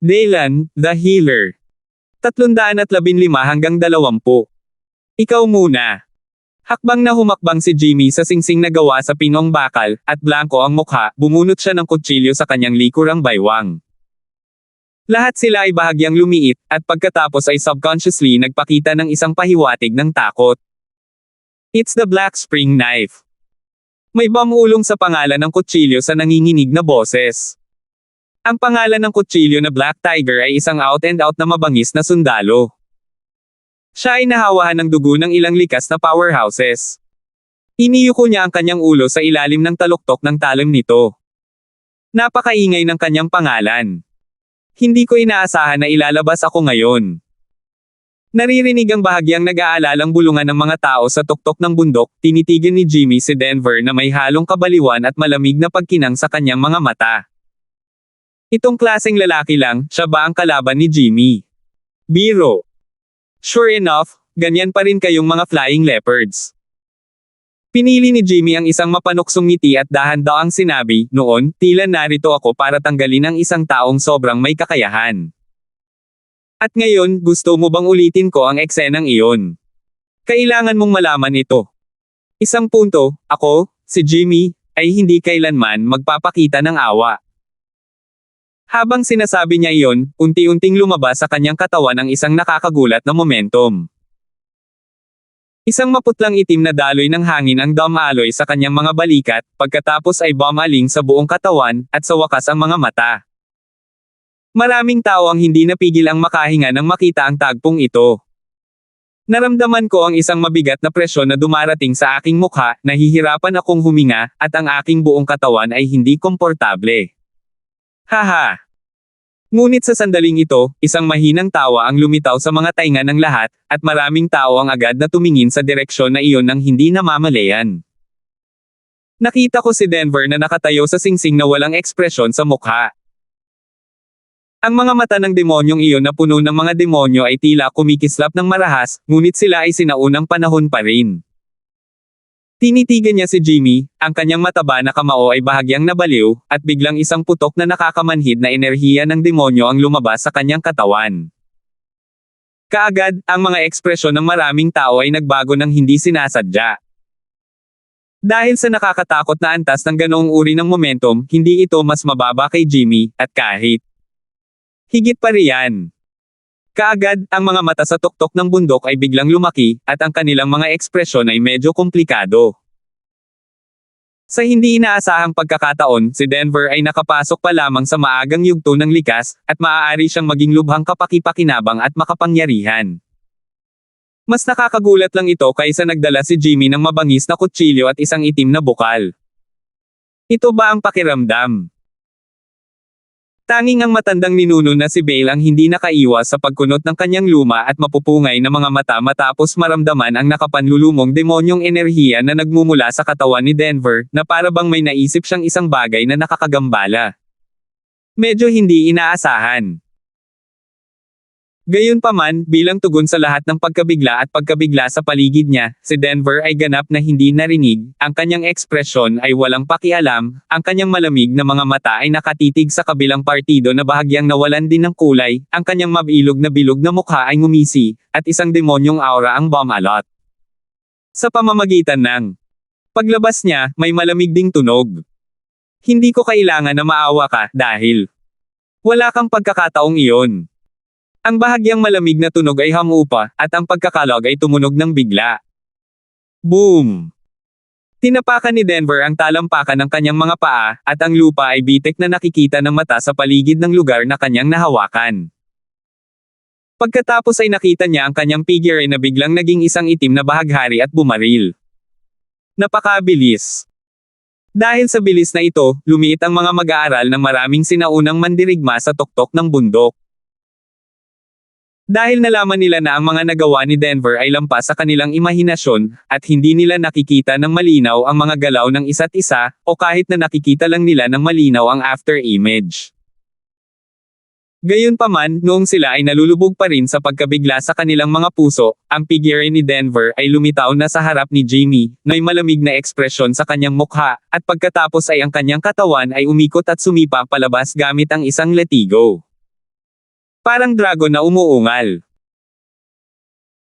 Dylan, The Healer. 315 hanggang 20. Ikaw muna. Hakbang na humakbang si Jimmy sa singsing na gawa sa pinong bakal, at blanko ang mukha, bumunot siya ng kutsilyo sa kanyang likurang baywang. Lahat sila ay bahagyang lumiit, at pagkatapos ay subconsciously nagpakita ng isang pahiwatig ng takot. It's the Black Spring Knife. May bamulong sa pangalan ng kutsilyo sa nanginginig na boses. Ang pangalan ng kutsilyo na Black Tiger ay isang out-and-out na mabangis na sundalo. Siya ay nahawahan ng dugo ng ilang likas na powerhouses. Iniyuko niya ang kanyang ulo sa ilalim ng taluktok ng talim nito. Napakaingay ng kanyang pangalan. Hindi ko inaasahan na ilalabas ako ngayon. Naririnig ang bahagyang nag-aalalang bulungan ng mga tao sa tuktok ng bundok, tinitigan ni Jimmy si Denver na may halong kabaliwan at malamig na pagkinang sa kanyang mga mata. Itong klaseng lalaki lang, siya ba ang kalaban ni Jimmy? Biro. Sure enough, ganyan pa rin kayong mga flying leopards. Pinili ni Jimmy ang isang mapanuksong ngiti at dahan-daang sinabi, noon, tila narito ako para tanggalin ang isang taong sobrang may kakayahan. At ngayon, gusto mo bang ulitin ko ang eksenang iyon? Kailangan mong malaman ito. Isang punto, ako, si Jimmy, ay hindi kailanman magpapakita ng awa. Habang sinasabi niya iyon, unti-unting lumabas sa kanyang katawan ang isang nakakagulat na momentum. Isang maputlang itim na daloy ng hangin ang dumaloy sa kanyang mga balikat, pagkatapos ay bumaling sa buong katawan, at sa wakas ang mga mata. Maraming tao ang hindi napigil ang makahinga nang makita ang tagpong ito. Naramdaman ko ang isang mabigat na presyon na dumarating sa aking mukha, nahihirapan akong huminga, at ang aking buong katawan ay hindi komportable. Haha! Ngunit sa sandaling ito, isang mahinang tawa ang lumitaw sa mga tainga ng lahat, at maraming tao ang agad na tumingin sa direksyon na iyon nang hindi namamalayan. Nakita ko si Denver na nakatayo sa singsing na walang ekspresyon sa mukha. Ang mga mata ng demonyong iyon na puno ng mga demonyo ay tila kumikislap ng marahas, ngunit sila ay sinaunang panahon pa rin. Tinitigan niya si Jimmy, ang kanyang mataba na kamao ay bahagyang nabaliw, at biglang isang putok na nakakamanhid na enerhiya ng demonyo ang lumabas sa kanyang katawan. Kaagad, ang mga ekspresyon ng maraming tao ay nagbago ng hindi sinasadya. Dahil sa nakakatakot na antas ng ganoong uri ng momentum, hindi ito mas mababa kay Jimmy, at kahit higit pa riyan. Kaagad, ang mga mata sa tuktok ng bundok ay biglang lumaki, at ang kanilang mga ekspresyon ay medyo komplikado. Sa hindi inaasahang pagkakataon, si Denver ay nakapasok pa lamang sa maagang yugto ng likas, at maaari siyang maging lubhang kapaki-pakinabang at makapangyarihan. Mas nakakagulat lang ito kaysa nagdala si Jimmy ng mabangis na kutsilyo at isang itim na bukal. Ito ba ang pakiramdam? Tanging ang matandang ninuno na si Bale ang hindi nakaiwas sa pagkunot ng kanyang luma at mapupungay na mga mata matapos maramdaman ang nakapanlulumong demonyong enerhiya na nagmumula sa katawan ni Denver, na para bang may naisip siyang isang bagay na nakakagambala. Medyo hindi inaasahan. Gayunpaman, bilang tugon sa lahat ng pagkabigla at pagkabigla sa paligid niya, si Denver ay ganap na hindi narinig, ang kanyang ekspresyon ay walang pakialam, ang kanyang malamig na mga mata ay nakatitig sa kabilang partido na bahagyang nawalan din ng kulay, ang kanyang mabilog na mukha ay ngumisi, at isang demonyong aura ang bumalot. Sa pamamagitan ng paglabas niya, may malamig ding tunog. Hindi ko kailangan na maawa ka, dahil wala kang pagkakataong iyon. Ang bahagyang malamig na tunog ay hamupa, at ang pagkakalog ay tumunog ng bigla. Boom! Tinapakan ni Denver ang talampakan ng kanyang mga paa, at ang lupa ay bitik na nakikita ng mata sa paligid ng lugar na kanyang nahawakan. Pagkatapos ay nakita niya ang kanyang figure na biglang naging isang itim na bahaghari at bumaril. Napakabilis. Dahil sa bilis na ito, lumiit ang mga mag-aaral ng maraming sinaunang mandirigma sa tuktok ng bundok. Dahil nalaman nila na ang mga nagawa ni Denver ay lampas sa kanilang imahinasyon, at hindi nila nakikita ng malinaw ang mga galaw ng isa't isa, o kahit na nakikita lang nila ng malinaw ang after image. Gayunpaman, noong sila ay nalulubog pa rin sa pagkabigla sa kanilang mga puso, ang figure ni Denver ay lumitaw na sa harap ni Jimmy, may malamig na ekspresyon sa kanyang mukha, at pagkatapos ay ang kanyang katawan ay umikot at sumipa palabas gamit ang isang latigo. Parang dragon na umuungal.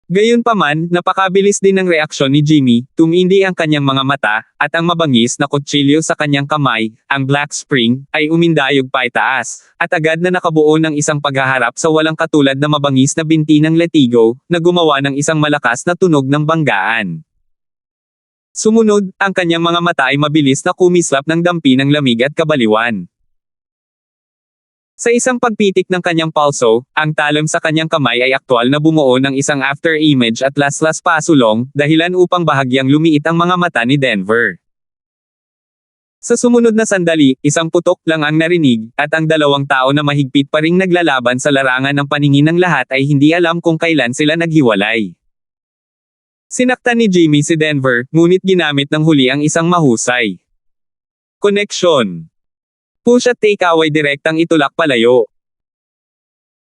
Gayunpaman, napakabilis din ng reaksyon ni Jimmy, tumindi ang kanyang mga mata, at ang mabangis na kutsilyo sa kanyang kamay, ang Black Spring, ay umindayog paitaas, at agad na nakabuo ng isang paghaharap sa walang katulad na mabangis na binti ng latigo, na gumawa ng isang malakas na tunog ng banggaan. Sumunod, ang kanyang mga mata ay mabilis na kumislap ng dampi ng lamig at kabaliwan. Sa isang pagpitik ng kanyang pulso, ang talim sa kanyang kamay ay aktwal na bumuo ng isang after image at laslas pasulong, dahilan upang bahagyang lumiit ang mga mata ni Denver. Sa sumunod na sandali, isang putok lang ang narinig, at ang dalawang tao na mahigpit pa ring naglalaban sa larangan ng paningin ng lahat ay hindi alam kung kailan sila naghiwalay. Sinaktan ni Jimmy si Denver, ngunit ginamit ng huli ang isang mahusay koneksyon. Push at take away direktang itulak palayo.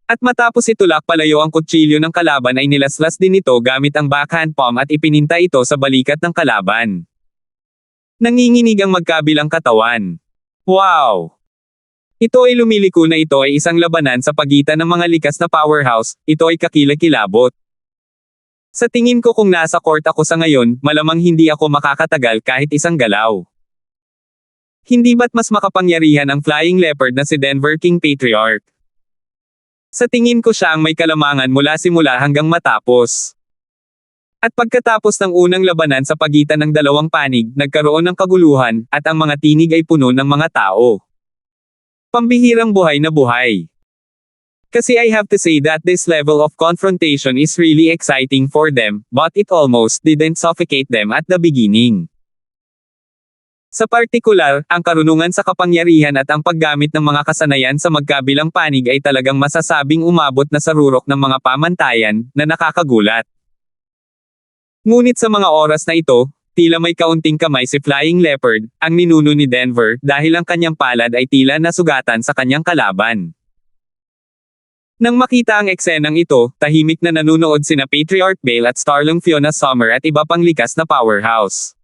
At matapos itulak palayo ang kutsilyo ng kalaban ay nilaslas din ito gamit ang backhand palm at ipininta ito sa balikat ng kalaban. Nanginginig ang magkabilang katawan. Wow! Ito ay lumiliko na ito ay isang labanan sa pagitan ng mga likas na powerhouse, ito ay kakilakilabot. Sa tingin ko kung nasa court ako sa ngayon, malamang hindi ako makakatagal kahit isang galaw. Hindi ba't mas makapangyarihan ang Flying Leopard na si Denver King Patriarch? Sa tingin ko siya ang may kalamangan mula simula hanggang matapos. At pagkatapos ng unang labanan sa pagitan ng dalawang panig, nagkaroon ng kaguluhan, at ang mga tinig ay puno ng mga tao. Pambihirang buhay na buhay. Kasi I have to say that this level of confrontation is really exciting for them, but it almost didn't suffocate them at the beginning. Sa partikular, ang karunungan sa kapangyarihan at ang paggamit ng mga kasanayan sa magkabilang panig ay talagang masasabing umabot na sa rurok ng mga pamantayan, na nakakagulat. Ngunit sa mga oras na ito, tila may kaunting kamay si Flying Leopard, ang ninuno ni Denver, dahil ang kanyang palad ay tila nasugatan sa kanyang kalaban. Nang makita ang eksenang ito, tahimik na nanunood sina Patriarch Bale at Starling Fiona Summer at iba pang likas na powerhouse.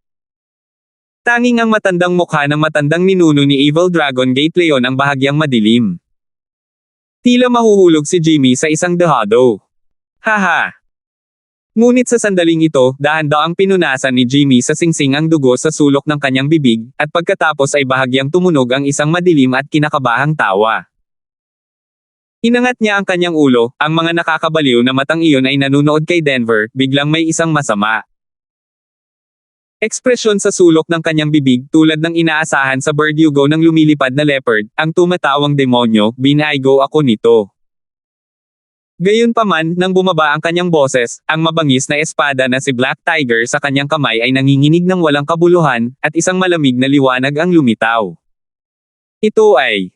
Tanging ang matandang mukha ng matandang ninuno ni Evil Dragon Gate Leon ang bahagyang madilim. Tila mahuhulog si Jimmy sa isang dehado. Haha! Ngunit sa sandaling ito, dahan-daang pinunasan ni Jimmy sa singsing ang dugo sa sulok ng kanyang bibig, at pagkatapos ay bahagyang tumunog ang isang madilim at kinakabahang tawa. Inangat niya ang kanyang ulo, ang mga nakakabaliw na matang iyon ay nanunood kay Denver, biglang may isang masama ekspresyon sa sulok ng kanyang bibig tulad ng inaasahan sa Verdugo ng lumilipad na leopard, ang tumatawang demonyo, binaigo ako nito. Gayunpaman, nang bumaba ang kanyang boses, ang mabangis na espada na si Black Tiger sa kanyang kamay ay nanginginig ng walang kabuluhan, at isang malamig na liwanag ang lumitaw. Ito ay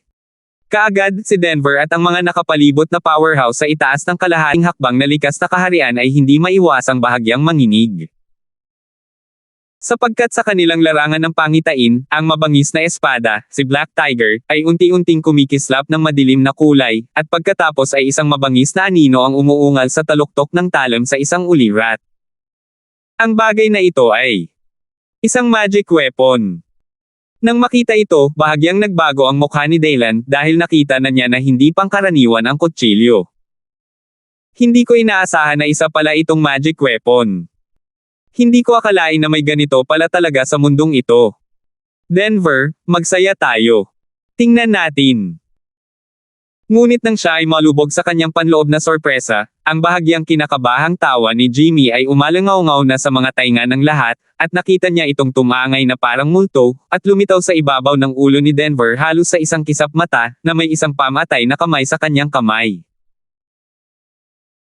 kaagad, si Denver at ang mga nakapalibot na powerhouse sa itaas ng kalahating hakbang na likas na kaharian ay hindi maiwasang bahagyang manginig. Sapagkat sa kanilang larangan ng pangitain, ang mabangis na espada, si Black Tiger, ay unti-unting kumikislap ng madilim na kulay, at pagkatapos ay isang mabangis na anino ang umuungal sa taluktok ng talim sa isang ulirat. Ang bagay na ito ay isang magic weapon. Nang makita ito, bahagyang nagbago ang mukha ni Daylan, dahil nakita na niya na hindi pangkaraniwan ang kutsilyo. Hindi ko inaasahan na isa pala itong magic weapon. Hindi ko akalain na may ganito pala talaga sa mundong ito. Denver, magsaya tayo. Tingnan natin. Ngunit nang siya ay malubog sa kanyang panloob na sorpresa, ang bahagyang kinakabahang tawa ni Jimmy ay umalangaw-ngaw na sa mga tainga ng lahat, at nakita niya itong tumangay na parang multo, at lumitaw sa ibabaw ng ulo ni Denver halos sa isang kisap mata, na may isang pamatay na kamay sa kanyang kamay.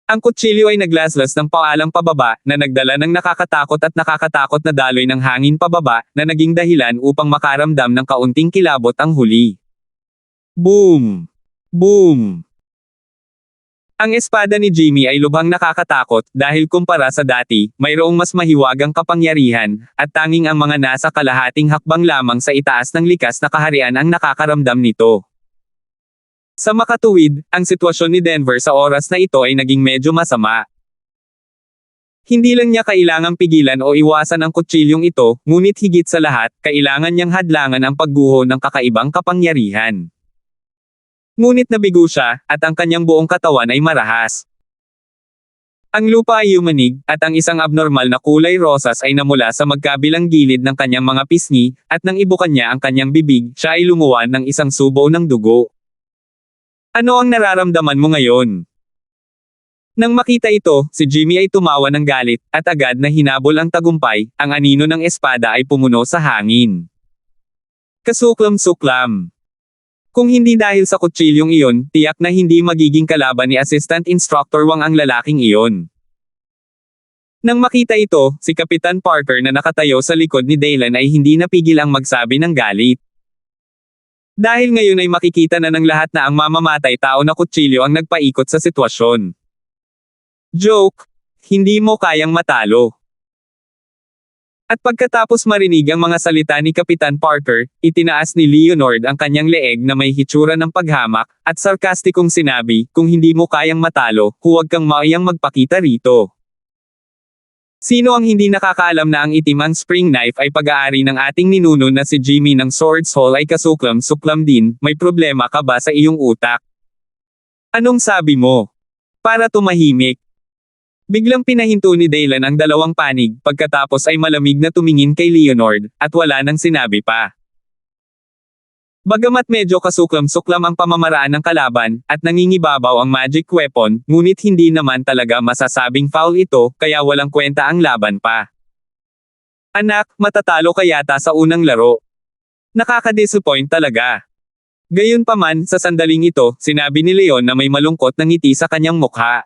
Ang kutsilyo ay naglaslas ng paalang pababa, na nagdala ng nakakatakot na daloy ng hangin pababa, na naging dahilan upang makaramdam ng kaunting kilabot ang huli. Boom! Boom! Ang espada ni Jimmy ay lubhang nakakatakot, dahil kumpara sa dati, mayroong mas mahiwagang kapangyarihan, at tanging ang mga nasa kalahating hakbang lamang sa itaas ng likas na kaharian ang nakakaramdam nito. Sa makatuwid, ang sitwasyon ni Denver sa oras na ito ay naging medyo masama. Hindi lang niya kailangang pigilan o iwasan ang kutsilyong ito, ngunit higit sa lahat, kailangan niyang hadlangan ang pagguho ng kakaibang kapangyarihan. Ngunit nabigo siya, at ang kanyang buong katawan ay marahas. Ang lupa ay yumanig, at ang isang abnormal na kulay rosas ay namula sa magkabilang gilid ng kanyang mga pisngi, at nang ibukan niya ang kanyang bibig, siya ay lumuwan ng isang subo ng dugo. Ano ang nararamdaman mo ngayon? Nang makita ito, si Jimmy ay tumawa ng galit, at agad na hinabol ang tagumpay, ang anino ng espada ay pumuno sa hangin. Kasuklam-suklam. Kung hindi dahil sa kutsilyong iyon, tiyak na hindi magiging kalaban ni Assistant Instructor Wang ang lalaking iyon. Nang makita ito, si Kapitan Parker na nakatayo sa likod ni Daylan ay hindi napigil ang magsabi ng galit. Dahil ngayon ay makikita na ng lahat na ang mamamatay tao na kutsilyo ang nagpaikot sa sitwasyon. Joke, hindi mo kayang matalo. At pagkatapos marinig ang mga salita ni Kapitan Parker, itinaas ni Leonard ang kanyang leeg na may hitsura ng paghamak, at sarkastikong sinabi, kung hindi mo kayang matalo, huwag kang maiyang magpakita rito. Sino ang hindi nakakaalam na ang itim ang spring knife ay pag-aari ng ating ninuno na si Jimmy ng Swords Hall ay kasuklam-suklam din, may problema ka ba sa iyong utak? Anong sabi mo? Para tumahimik. Biglang pinahinto ni Daylan ang dalawang panig, pagkatapos ay malamig na tumingin kay Leonard, at wala nang sinabi pa. Bagamat medyo kasuklam-suklam ang pamamaraan ng kalaban, at nangingibabaw ang magic weapon, ngunit hindi naman talaga masasabing foul ito, kaya walang kwenta ang laban pa. Anak, matatalo ka yata sa unang laro. Nakaka-disappoint talaga. Gayunpaman, sa sandaling ito, sinabi ni Leon na may malungkot na ngiti sa kanyang mukha.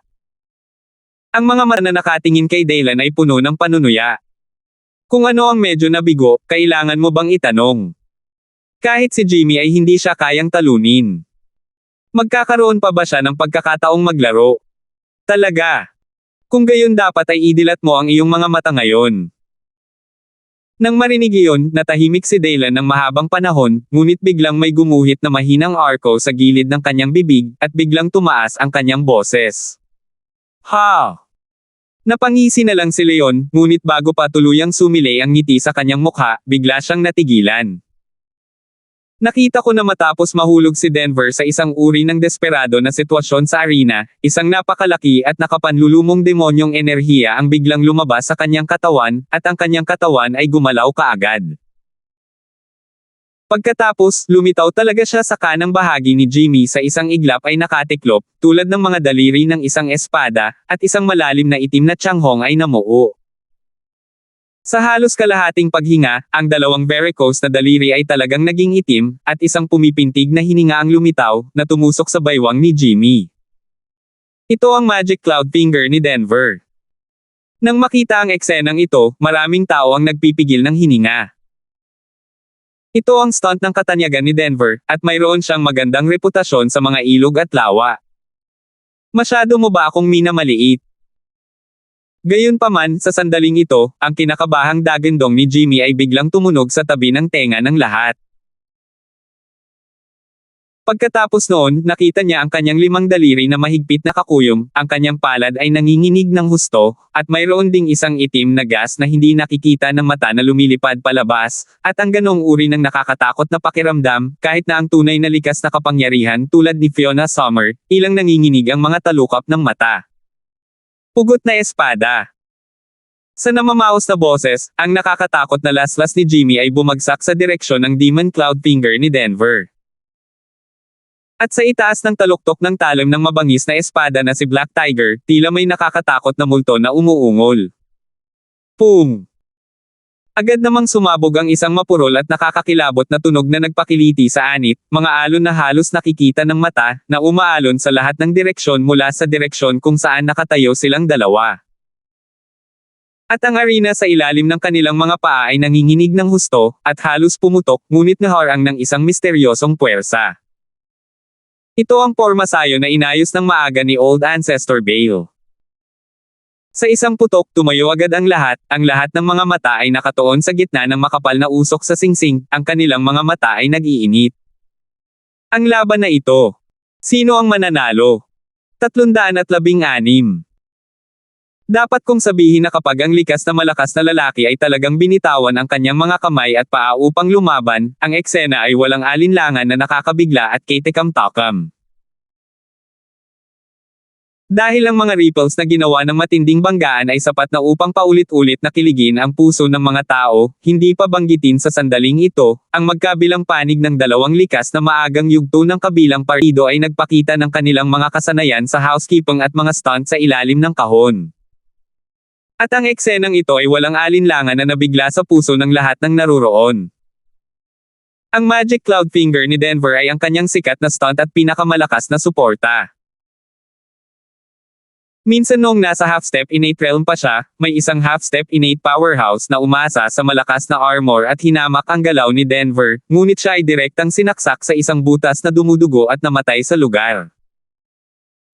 Ang mga mata na nakatingin kay Daylan ay puno ng panunuya. Kung ano ang medyo nabigo, kailangan mo bang itanong? Kahit si Jimmy ay hindi siya kayang talunin. Magkakaroon pa ba siya ng pagkakataong maglaro? Talaga. Kung gayon dapat ay idilat mo ang iyong mga mata ngayon. Nang marinig iyon, natahimik si Daylan ng mahabang panahon, ngunit biglang may gumuhit na mahinang arko sa gilid ng kanyang bibig, at biglang tumaas ang kanyang boses. Ha! Napangisi na lang si Leon, ngunit bago pa tuluyang sumilay ang ngiti sa kanyang mukha, bigla siyang natigilan. Nakita ko na matapos mahulog si Denver sa isang uri ng desperado na sitwasyon sa arena, isang napakalaki at nakapanlulumong demonyong enerhiya ang biglang lumabas sa kanyang katawan, at ang kanyang katawan ay gumalaw kaagad. Pagkatapos, lumitaw talaga siya sa kanang bahagi ni Jimmy sa isang iglap ay nakatiklop, tulad ng mga daliri ng isang espada, at isang malalim na itim na tiyanghong ay namuo. Sa halos kalahating paghinga, ang dalawang varicose na daliri ay talagang naging itim, at isang pumipintig na hininga ang lumitaw, na tumusok sa baywang ni Jimmy. Ito ang Magic Cloud Finger ni Denver. Nang makita ang eksenang ito, maraming tao ang nagpipigil ng hininga. Ito ang stunt ng katanyagan ni Denver, at mayroon siyang magandang reputasyon sa mga ilog at lawa. Masyado mo ba akong minamaliit? Gayunpaman, sa sandaling ito, ang kinakabahang dagandong ni Jimmy ay biglang tumunog sa tabi ng tenga ng lahat. Pagkatapos noon, nakita niya ang kanyang 5 daliri na mahigpit na kakuyom, ang kanyang palad ay nanginginig ng husto, at mayroon ding isang itim na gas na hindi nakikita ng mata na lumilipad palabas, at ang ganong uri ng nakakatakot na pakiramdam, kahit na ang tunay na likas na kapangyarihan tulad ni Fiona Summer, ilang nanginginig ang mga talukap ng mata. Pugot na espada. Sa namamaos na boses, ang nakakatakot na laslas ni Jimmy ay bumagsak sa direksyon ng Demon Cloud Finger ni Denver. At sa itaas ng taluktok ng talim ng mabangis na espada na si Black Tiger, tila may nakakatakot na multo na umuungol. Pum! Agad namang sumabog ang isang mapurol at nakakakilabot na tunog na nagpakiliti sa anit, mga alon na halos nakikita ng mata, na umaalon sa lahat ng direksyon mula sa direksyon kung saan nakatayo silang dalawa. At ang arena sa ilalim ng kanilang mga paa ay nanginginig ng husto, at halos pumutok, ngunit naharang ng isang misteryosong puwersa. Ito ang porma sayo na inayos ng maaga ni Old Ancestor Bale. Sa isang putok, tumayo agad ang lahat ng mga mata ay nakatuon sa gitna ng makapal na usok sa singsing, ang kanilang mga mata ay nag-iinit. Ang laban na ito. Sino ang mananalo? 316. Dapat kong sabihin na kapag ang likas na malakas na lalaki ay talagang binitawan ang kanyang mga kamay at paa upang lumaban, ang eksena ay walang alinlangan na nakakabigla at katekam-takam. Dahil ang mga ripples na ginawa ng matinding banggaan ay sapat na upang paulit-ulit na kiligin ang puso ng mga tao, hindi pa banggitin sa sandaling ito, ang magkabilang panig ng dalawang likas na maagang yugto ng kabilang partido ay nagpakita ng kanilang mga kasanayan sa housekeeping at mga stunt sa ilalim ng kahon. At ang eksenang ito ay walang alinlangan na nabigla sa puso ng lahat ng naruroon. Ang Magic Cloud Finger ni Denver ay ang kanyang sikat na stunt at pinakamalakas na suporta. Minsan noong nasa half-step innate realm pa siya, may isang half-step innate powerhouse na umasa sa malakas na armor at hinamak ang galaw ni Denver, ngunit siya ay direktang sinaksak sa isang butas na dumudugo at namatay sa lugar.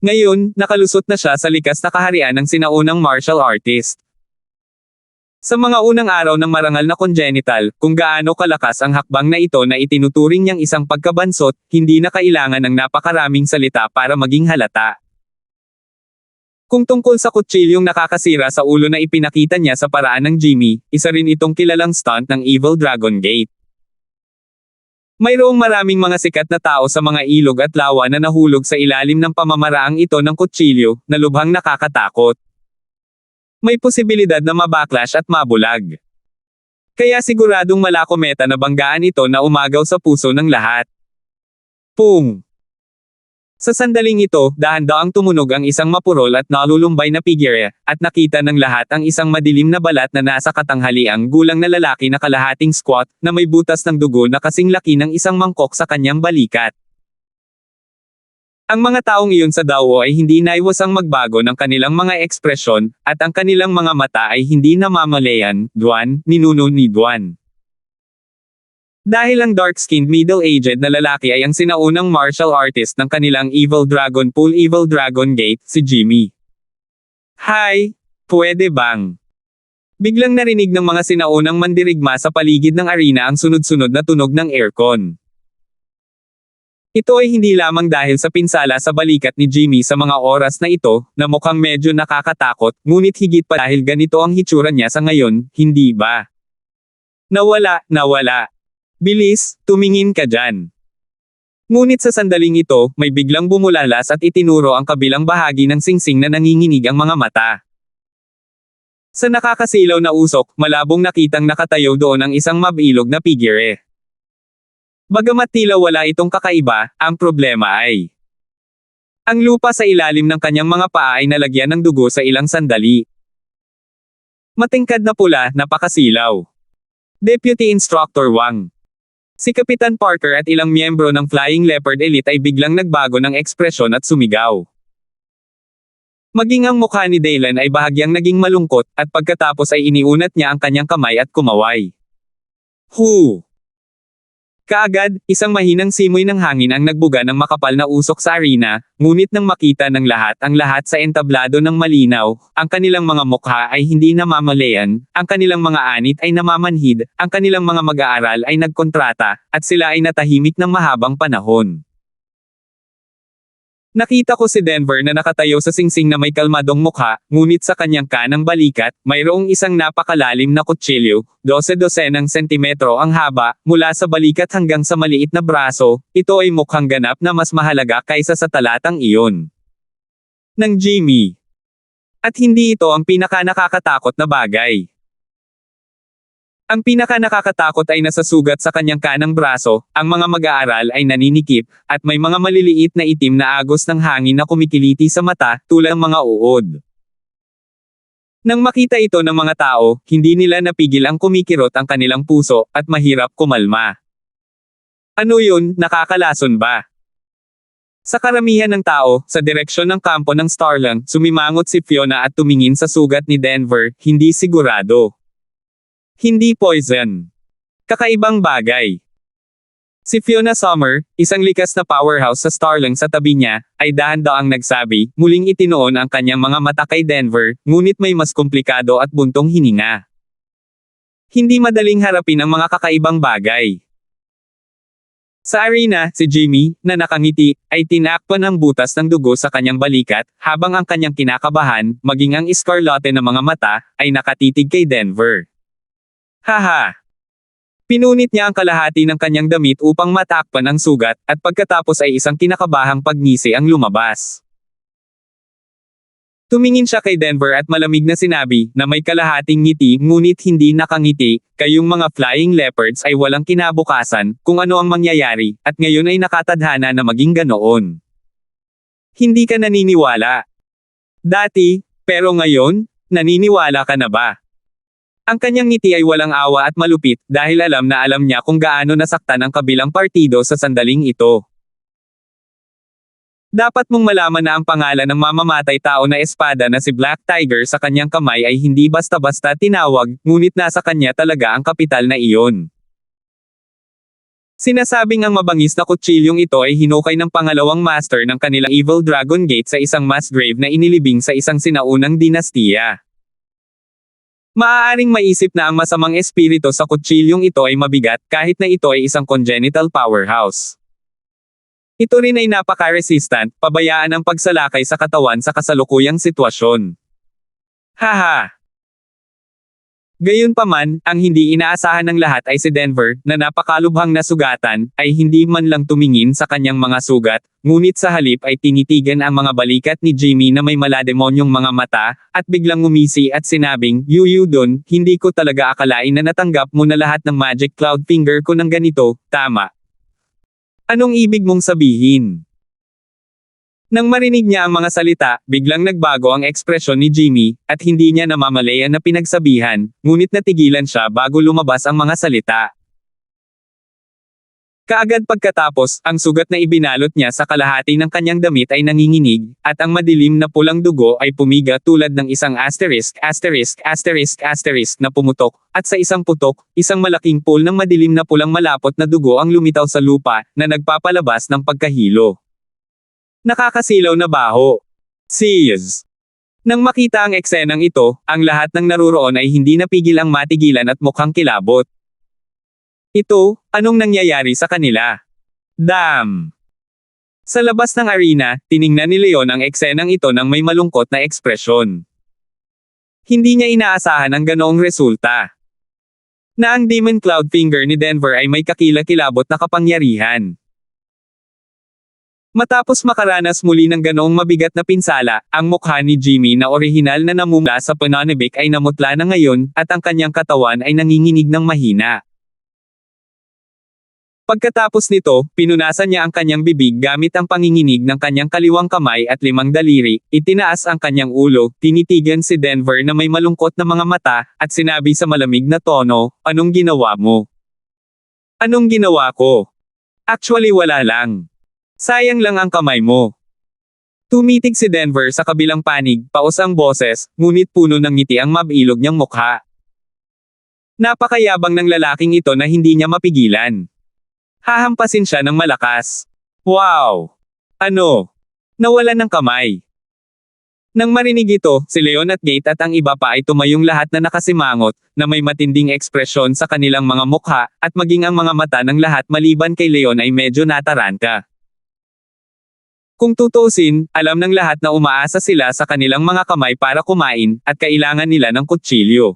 Ngayon, nakalusot na siya sa likas na kaharian ng sinaunang martial artist. Sa mga unang araw ng marangal na congenital, kung gaano kalakas ang hakbang na ito na itinuturing niyang isang pagkabansot, hindi na kailangan ng napakaraming salita para maging halata. Kung tungkol sa kutsilyong nakakasira sa ulo na ipinakita niya sa paraan ng Jimmy, isa rin itong kilalang stunt ng Evil Dragon Gate. Mayroong maraming mga sikat na tao sa mga ilog at lawa na nahulog sa ilalim ng pamamaraang ito ng kutsilyo, na lubhang nakakatakot. May posibilidad na mabacklash at mabulag. Kaya siguradong malakometa na banggaan ito na umagaw sa puso ng lahat. Pung! Sa sandaling ito, dahan-daang tumunog ang isang mapurol at nalulumbay na figure, at nakita ng lahat ang isang madilim na balat na nasa katanghaliang gulang na lalaki na kalahating squat, na may butas ng dugo na kasing laki ng isang mangkok sa kanyang balikat. Ang mga taong iyon sa Dao ay hindi naiwasang magbago ng kanilang mga ekspresyon, at ang kanilang mga mata ay hindi namamalayan, Duan, ninuno ni Duan. Dahil ang dark-skinned middle-aged na lalaki ay ang sinaunang martial artist ng kanilang Evil Dragon Pool Evil Dragon Gate, si Jimmy. Hi! Pwede bang? Biglang narinig ng mga sinaunang mandirigma sa paligid ng arena ang sunod-sunod na tunog ng aircon. Ito ay hindi lamang dahil sa pinsala sa balikat ni Jimmy sa mga oras na ito, na mukhang medyo nakakatakot, ngunit higit pa dahil ganito ang hitsura niya sa ngayon, hindi ba? Nawala. Bilis, tumingin ka dyan. Ngunit sa sandaling ito, may biglang bumulalas at itinuro ang kabilang bahagi ng singsing na nanginginig ang mga mata. Sa nakakasilaw na usok, malabong nakitang nakatayo doon ang isang mabilog na figure. Bagamat tila wala itong kakaiba, ang problema ay ang lupa sa ilalim ng kanyang mga paa ay nalagyan ng dugo sa ilang sandali. Matingkad na pula, napakasilaw. Deputy Instructor Wang. Si Kapitan Parker at ilang miyembro ng Flying Leopard Elite ay biglang nagbago ng ekspresyon at sumigaw. Maging ang mukha ni Daylan ay bahagyang naging malungkot, at pagkatapos ay iniunat niya ang kanyang kamay at kumaway. Hu! Kaagad, isang mahinang simoy ng hangin ang nagbuga ng makapal na usok sa arena, ngunit nang makita ng lahat ang lahat sa entablado ng malinaw, ang kanilang mga mukha ay hindi namamalayan, ang kanilang mga anit ay namamanhid, ang kanilang mga mag-aaral ay nagkontrata, at sila ay natahimik ng mahabang panahon. Nakita ko si Denver na nakatayo sa singsing na may kalmadong mukha, ngunit sa kanyang kanang balikat, mayroong isang napakalalim na kutsilyo, 12 ng sentimetro ang haba, mula sa balikat hanggang sa maliit na braso, ito ay mukhang ganap na mas mahalaga kaysa sa talatang iyon. Ng Jimmy. At hindi ito ang pinaka-nakakatakot na bagay. Ang pinaka-nakakatakot ay nasa sugat sa kanyang kanang braso, ang mga mag-aaral ay naninikip, at may mga maliliit na itim na agos ng hangin na kumikiliti sa mata, tulad ng mga uod. Nang makita ito ng mga tao, hindi nila napigil ang kumikirot ang kanilang puso, at mahirap kumalma. Ano yun, nakakalason ba? Sa karamihan ng tao, sa direksyon ng kampo ng Starling, sumimangot si Fiona at tumingin sa sugat ni Denver, hindi sigurado. Hindi poison. Kakaibang bagay. Si Fiona Summer, isang likas na powerhouse sa Starling sa tabi niya, ay dahan-daang nagsabi, muling itinoon ang kanyang mga mata kay Denver, ngunit may mas komplikado at buntong hininga. Hindi madaling harapin ang mga kakaibang bagay. Sa arena, si Jimmy, na nakangiti, ay tinakpan ang butas ng dugo sa kanyang balikat, habang ang kanyang kinakabahan, maging ang iskarlate na mga mata, ay nakatitig kay Denver. Haha! Pinunit niya ang kalahati ng kanyang damit upang matakpan ang sugat, at pagkatapos ay isang kinakabahang pagngisi ang lumabas. Tumingin siya kay Denver at malamig na sinabi, na may kalahating ngiti ngunit hindi nakangiti, kayong mga flying leopards ay walang kinabukasan, kung ano ang mangyayari, at ngayon ay nakatadhana na maging ganoon. Hindi ka naniniwala. Dati, pero ngayon, naniniwala ka na ba? Ang kanyang ngiti ay walang awa at malupit, dahil alam na alam niya kung gaano nasaktan ang kabilang partido sa sandaling ito. Dapat mong malaman na ang pangalan ng mamamatay tao na espada na si Black Tiger sa kanyang kamay ay hindi basta-basta tinawag, ngunit nasa kanya talaga ang kapital na iyon. Sinasabing ang mabangis na kutsilyong ito ay hinukay ng pangalawang master ng kanilang Evil Dragon Gate sa isang mass grave na inilibing sa isang sinaunang dinastiya. Maaaring maisip na ang masamang espiritu sa kutsilyong ito ay mabigat kahit na ito ay isang congenital powerhouse. Ito rin ay napaka-resistant, pabayaan ang pagsalakay sa katawan sa kasalukuyang sitwasyon. Haha! Gayunpaman, ang hindi inaasahan ng lahat ay si Denver, na napakalubhang nasugatan, ay hindi man lang tumingin sa kanyang mga sugat, ngunit sa halip ay tinitigan ang mga balikat ni Jimmy na may malademonyong mga mata, at biglang ngumisi at sinabing, Yuyudon, hindi ko talaga akalain na natanggap mo na lahat ng magic cloud finger ko ng ganito, tama. Anong ibig mong sabihin? Nang marinig niya ang mga salita, biglang nagbago ang ekspresyon ni Jimmy, at hindi niya namamalayan na pinagsabihan, ngunit natigilan siya bago lumabas ang mga salita. Kaagad pagkatapos, ang sugat na ibinalot niya sa kalahati ng kanyang damit ay nanginginig, at ang madilim na pulang dugo ay pumiga tulad ng isang asterisk na pumutok, at sa isang putok, isang malaking pool ng madilim na pulang malapot na dugo ang lumitaw sa lupa, na nagpapalabas ng pagkahilo. Nakakasilaw na baho. Seize! Nang makita ang eksenang ito, ang lahat ng naruroon ay hindi napigil ang matigilan at mukhang kilabot. Ito, anong nangyayari sa kanila? Damn! Sa labas ng arena, tiningnan ni Leon ang eksenang ito ng may malungkot na ekspresyon. Hindi niya inaasahan ang ganoong resulta. Na ang Demon Cloud Finger ni Denver ay may kakilakilabot na kapangyarihan. Matapos makaranas muli ng ganoong mabigat na pinsala, ang mukha ni Jimmy na orihinal na namumula sa pananibik ay namutla na ngayon, at ang kanyang katawan ay nanginginig ng mahina. Pagkatapos nito, pinunasan niya ang kanyang bibig gamit ang panginginig ng kanyang kaliwang kamay at 5 daliri, itinaas ang kanyang ulo, tinitigan si Denver na may malungkot na mga mata, at sinabi sa malamig na tono, anong ginawa mo? Anong ginawa ko? Actually wala lang. Sayang lang ang kamay mo. Tumitig si Denver sa kabilang panig, paos ang boses, ngunit puno ng ngiti ang mabilog niyang mukha. Napakayabang ng lalaking ito na hindi niya mapigilan. Hahampasin siya ng malakas. Wow! Ano? Nawalan ng kamay. Nang marinig ito, si Leon at Gate at ang iba pa ay tumayong lahat na nakasimangot, na may matinding ekspresyon sa kanilang mga mukha, at maging ang mga mata ng lahat maliban kay Leon ay medyo nataranta. Kung tutuusin, alam ng lahat na umaasa sila sa kanilang mga kamay para kumain, at kailangan nila ng kutsilyo.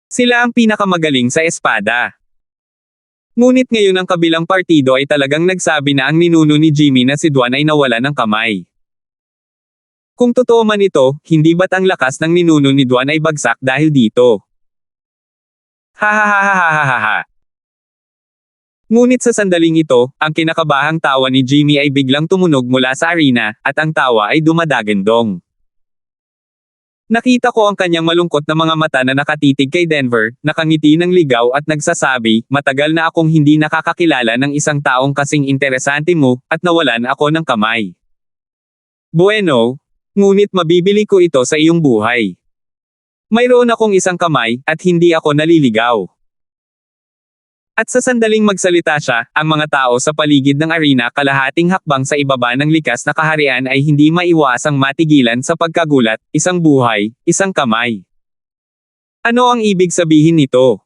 Sila ang pinakamagaling sa espada. Ngunit ngayon ang kabilang partido ay talagang nagsabi na ang ninuno ni Jimmy na si Duan ay nawala ng kamay. Kung totoo man ito, hindi ba't ang lakas ng ninuno ni Duan ay bagsak dahil dito? Hahaha. Ngunit sa sandaling ito, ang kinakabahang tawa ni Jimmy ay biglang tumunog mula sa arena, at ang tawa ay dumadagandong. Nakita ko ang kanyang malungkot na mga mata na nakatitig kay Denver, nakangiti ng ligaw at nagsasabi, matagal na akong hindi nakakakilala ng isang taong kasing interesante mo, at nawalan ako ng kamay. Bueno, ngunit mabibili ko ito sa iyong buhay. Mayroon akong isang kamay, at hindi ako naliligaw. At sa sandaling magsalita siya, ang mga tao sa paligid ng arena kalahating hakbang sa ibaba ng likas na kaharian ay hindi maiwasang matigilan sa pagkagulat, isang buhay, isang kamay. Ano ang ibig sabihin nito?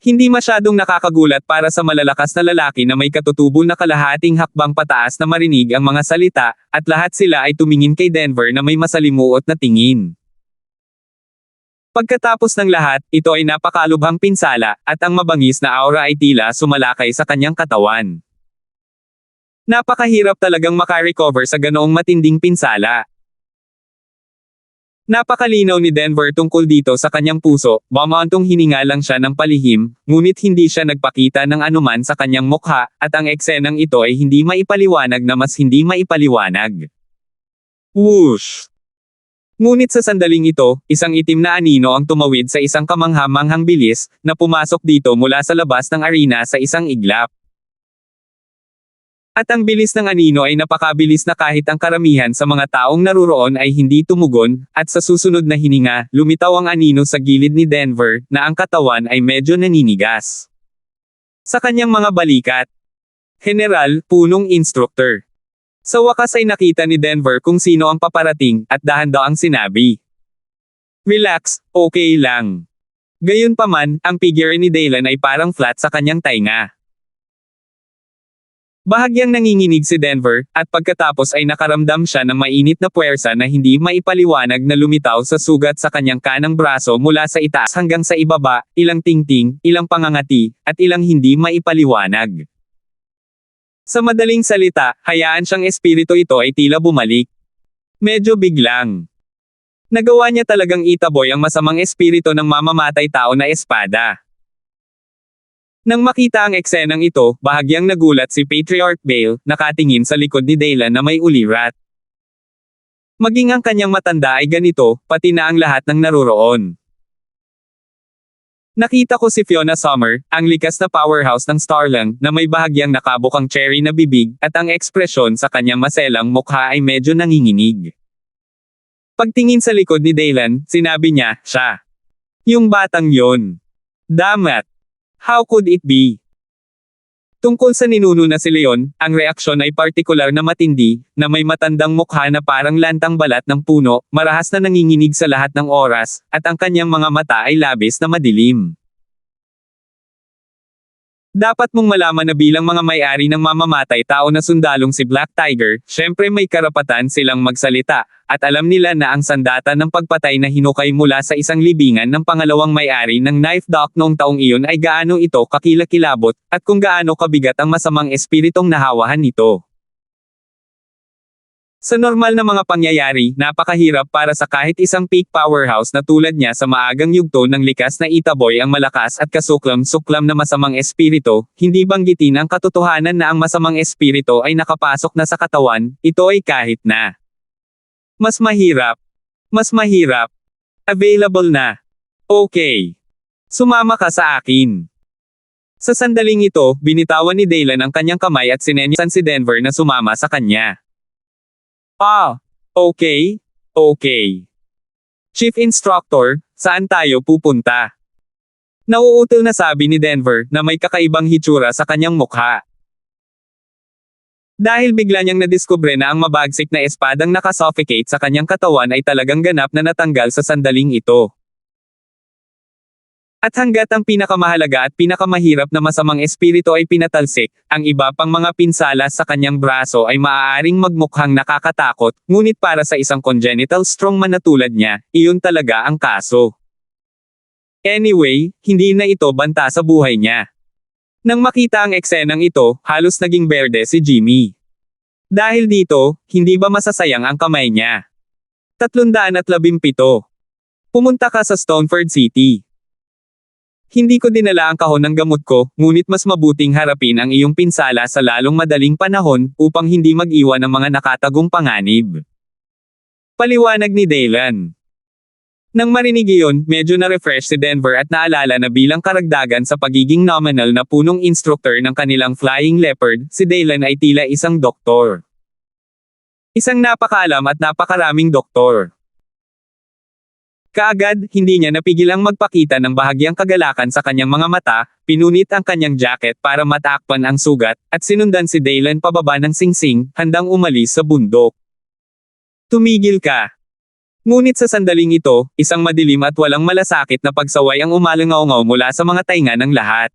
Hindi masyadong nakakagulat para sa malalakas na lalaki na may katutubo na kalahating hakbang pataas na marinig ang mga salita, at lahat sila ay tumingin kay Denver na may masalimuot na tingin. Pagkatapos ng lahat, ito ay napakalubhang pinsala, at ang mabangis na aura ay tila sumalakay sa kanyang katawan. Napakahirap talagang makarecover sa ganoong matinding pinsala. Napakalinaw ni Denver tungkol dito sa kanyang puso, bumantong hininga lang siya ng palihim, ngunit hindi siya nagpakita ng anuman sa kanyang mukha, at ang eksenang ito ay hindi maipaliwanag na mas hindi maipaliwanag. Whoosh! Ngunit sa sandaling ito, isang itim na anino ang tumawid sa isang kamangha-manghang bilis, na pumasok dito mula sa labas ng arena sa isang iglap. At ang bilis ng anino ay napakabilis na kahit ang karamihan sa mga taong naruroon ay hindi tumugon, at sa susunod na hininga, lumitaw ang anino sa gilid ni Denver, na ang katawan ay medyo naninigas. Sa kanyang mga balikat, General, punong instructor. Sa wakas ay nakita ni Denver kung sino ang paparating, at dahan-daang sinabi. Relax, okay lang. Gayunpaman, ang figure ni Daylan ay parang flat sa kanyang tainga. Bahagyang nanginginig si Denver, at pagkatapos ay nakaramdam siya ng mainit na puwersa na hindi maipaliwanag na lumitaw sa sugat sa kanyang kanang braso mula sa itaas hanggang sa ibaba, ilang tingting, ilang pangangati, at ilang hindi maipaliwanag. Sa madaling salita, hayaan siyang espiritu ito ay tila bumalik. Medyo biglang. Nagawa niya talagang itaboy ang masamang espiritu ng mamamatay tao na espada. Nang makita ang eksenang ito, bahagyang nagulat si Patriarch Bale, nakatingin sa likod ni Daylan na may ulirat. Maging ang kanyang matanda ay ganito, pati na ang lahat ng naroroon. Nakita ko si Fiona Summer, ang likas na powerhouse ng Starlang, na may bahagyang nakabukang cherry na bibig, at ang ekspresyon sa kanyang maselang mukha ay medyo nanginginig. Pagtingin sa likod ni Daylan, sinabi niya, siya. Yung batang yon. Damat. How could it be? Tungkol sa ninuno na si Leon, ang reaksyon ay partikular na matindi, na may matandang mukha na parang lantang balat ng puno, marahas na nanginginig sa lahat ng oras, at ang kanyang mga mata ay labis na madilim. Dapat mong malaman na bilang mga may-ari ng mamamatay tao na sundalong si Black Tiger, syempre may karapatan silang magsalita, at alam nila na ang sandata ng pagpatay na hinukay mula sa isang libingan ng pangalawang may-ari ng Knife Dock noong taong iyon ay gaano ito kakilakilabot, at kung gaano kabigat ang masamang espiritong nahawahan nito. Sa normal na mga pangyayari, napakahirap para sa kahit isang peak powerhouse na tulad niya sa maagang yugto ng likas na itaboy ang malakas at kasuklam-suklam na masamang espiritu, hindi banggitin ang katotohanan na ang masamang espiritu ay nakapasok na sa katawan, ito ay kahit na. Mas mahirap. Mas mahirap. Available na. Okay. Sumama ka sa akin. Sa sandaling ito, binitawan ni Daylan ang kanyang kamay at sinenyasan si Denver na sumama sa kanya. Okay. Okay. Chief Instructor, saan tayo pupunta? Nauutal na sabi ni Denver na may kakaibang hitsura sa kanyang mukha. Dahil bigla niyang nadiskubre na ang mabagsik na espadang nakasuffocate sa kanyang katawan ay talagang ganap na natanggal sa sandaling ito. At hanggat ang pinakamahalaga at pinakamahirap na masamang espiritu ay pinatalsik, ang iba pang mga pinsala sa kanyang braso ay maaaring magmukhang nakakatakot, ngunit para sa isang congenital strongman na tulad niya, iyon talaga ang kaso. Anyway, hindi na ito banta sa buhay niya. Nang makita ang eksenang ito, halos naging berde si Jimmy. Dahil dito, hindi ba masasayang ang kamay niya? 317. Pumunta ka sa Stoneford City. Hindi ko dinala ang kahon ng gamot ko, ngunit mas mabuting harapin ang iyong pinsala sa lalong madaling panahon, upang hindi mag-iwan ng mga nakatagong panganib. Paliwanag ni Daylan. Nang marinig iyon, medyo na-refresh si Denver at naalala na bilang karagdagan sa pagiging nominal na punong instructor ng kanilang Flying Leopard, si Daylan ay tila isang doktor. Isang napakaalam at napakaraming doktor. Kaagad, hindi niya napigilang magpakita ng bahagyang kagalakan sa kanyang mga mata, pinunit ang kanyang jacket para matakpan ang sugat, at sinundan si Daylan pababa ng singsing, handang umalis sa bundok. Tumigil ka. Ngunit sa sandaling ito, isang madilim at walang malasakit na pagsaway ang umalangaw-ngaw mula sa mga tainga ng lahat.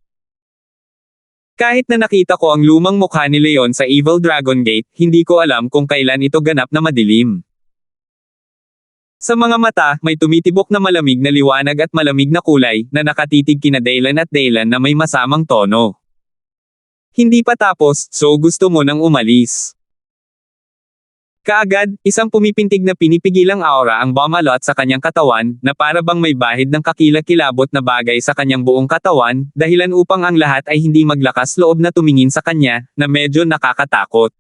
Kahit na nakita ko ang lumang mukha ni Leon sa Evil Dragon Gate, hindi ko alam kung kailan ito ganap na madilim. Sa mga mata, may tumitibok na malamig na liwanag at malamig na kulay, na nakatitig kina Daylan at Daylan na may masamang tono. Hindi pa tapos, so gusto mo nang umalis. Kaagad, isang pumipintig na pinipigilang aura ang bumalot sa kanyang katawan, na para bang may bahid ng kakilakilabot na bagay sa kanyang buong katawan, dahilan upang ang lahat ay hindi maglakas loob na tumingin sa kanya, na medyo nakakatakot.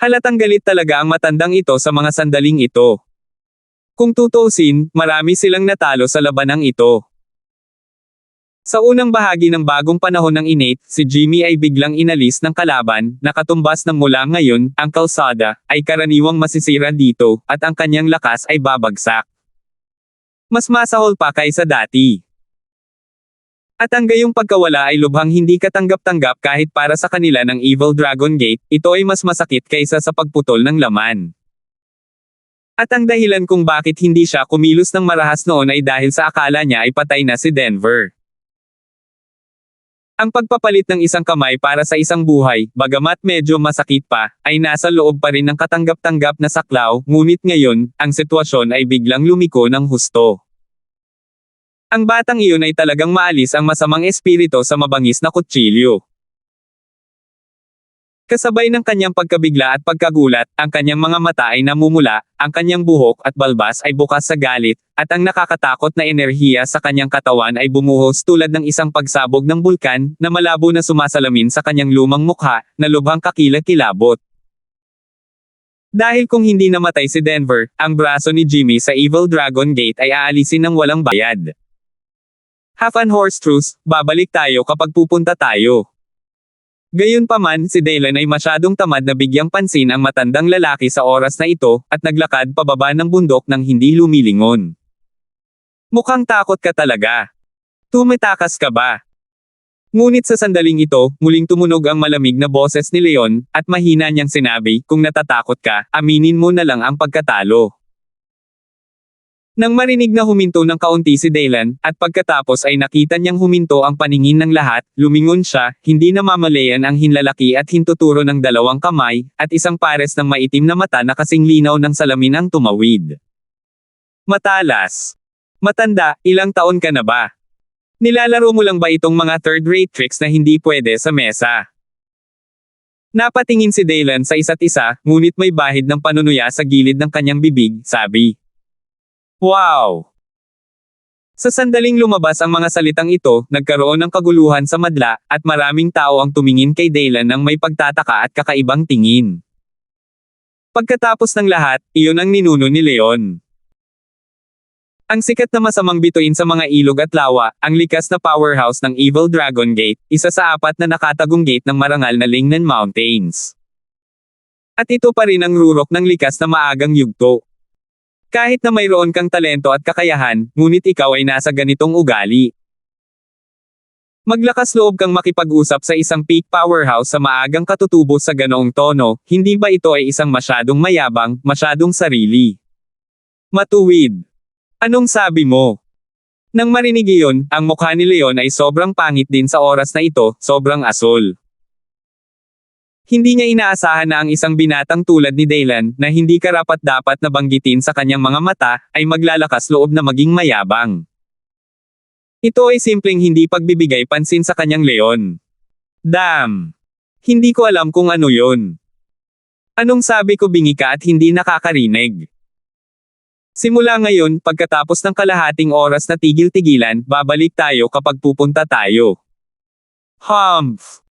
Halatang galit talaga ang matandang ito sa mga sandaling ito. Kung tutuusin, marami silang natalo sa labanang ito. Sa unang bahagi ng bagong panahon ng innate, si Jimmy ay biglang inalis ng kalaban, na katumbas ng mula ngayon, ang kalsada, ay karaniwang masisira dito, at ang kanyang lakas ay babagsak. Mas masahol pa kaysa dati. At ang gayong pagkawala ay lubhang hindi katanggap-tanggap kahit para sa kanila ng Evil Dragon Gate, ito ay mas masakit kaysa sa pagputol ng laman. At ang dahilan kung bakit hindi siya kumilos ng marahas noon ay dahil sa akala niya ay patay na si Denver. Ang pagpapalit ng isang kamay para sa isang buhay, bagamat medyo masakit pa, ay nasa loob pa rin ng katanggap-tanggap na saklaw, ngunit ngayon, ang sitwasyon ay biglang lumiko ng husto. Ang batang iyon ay talagang maalis ang masamang espiritu sa mabangis na kutsilyo. Kasabay ng kanyang pagkabigla at pagkagulat, ang kanyang mga mata ay namumula, ang kanyang buhok at balbas ay bukas sa galit, at ang nakakatakot na enerhiya sa kanyang katawan ay bumuhos tulad ng isang pagsabog ng bulkan, na malabo na sumasalamin sa kanyang lumang mukha, na lubhang kakilakilabot. Dahil kung hindi namatay si Denver, ang braso ni Jimmy sa Evil Dragon Gate ay aalisin ng walang bayad. Half an horse truce, babalik tayo kapag pupunta tayo. Gayunpaman, si Daylan ay masyadong tamad na bigyang pansin ang matandang lalaki sa oras na ito, at naglakad pababa ng bundok nang hindi lumilingon. Mukhang takot ka talaga. Tumatakas ka ba? Ngunit sa sandaling ito, muling tumunog ang malamig na boses ni Leon, at mahina niyang sinabi, kung natatakot ka, aminin mo na lang ang pagkatalo. Nang marinig na huminto ng kaunti si Daylan, at pagkatapos ay nakita niyang huminto ang paningin ng lahat, lumingon siya, hindi namamalayan ang hinlalaki at hintuturo ng dalawang kamay, at isang pares ng maitim na mata na kasing linaw ng salamin ang tumawid. Matalas. Matanda, ilang taon ka na ba? Nilalaro mo lang ba itong mga third-rate tricks na hindi pwede sa mesa? Napatingin si Daylan sa isa't isa, ngunit may bahid ng panunuya sa gilid ng kanyang bibig, sabi. Wow! Sa sandaling lumabas ang mga salitang ito, nagkaroon ng kaguluhan sa madla, at maraming tao ang tumingin kay Daylan ng may pagtataka at kakaibang tingin. Pagkatapos ng lahat, iyon ang ninuno ni Leon. Ang sikat na masamang bituin sa mga ilog at lawa, ang likas na powerhouse ng Evil Dragon Gate, isa sa 4 na nakatagong gate ng marangal na Lingnan Mountains. At ito pa rin ang rurok ng likas na maagang yugto. Kahit na mayroon kang talento at kakayahan, ngunit ikaw ay nasa ganitong ugali. Maglakas loob kang makipag-usap sa isang peak powerhouse sa maagang katutubo sa ganoong tono, hindi ba ito ay isang masyadong mayabang, masyadong sarili? Matuwid. Anong sabi mo? Nang marinig iyon, ang mukha ni Leon ay sobrang pangit din sa oras na ito, sobrang asul. Hindi niya inaasahan na ang isang binatang tulad ni Daylan, na hindi karapat-dapat na banggitin sa kanyang mga mata, ay maglalakas loob na maging mayabang. Ito ay simpleng hindi pagbibigay pansin sa kanyang Leon. Damn! Hindi ko alam kung ano yon. Anong sabi ko, bingi ka at hindi nakakarinig? Simula ngayon, pagkatapos ng kalahating oras na tigil-tigilan, babalik tayo kapag pupunta tayo. Humph!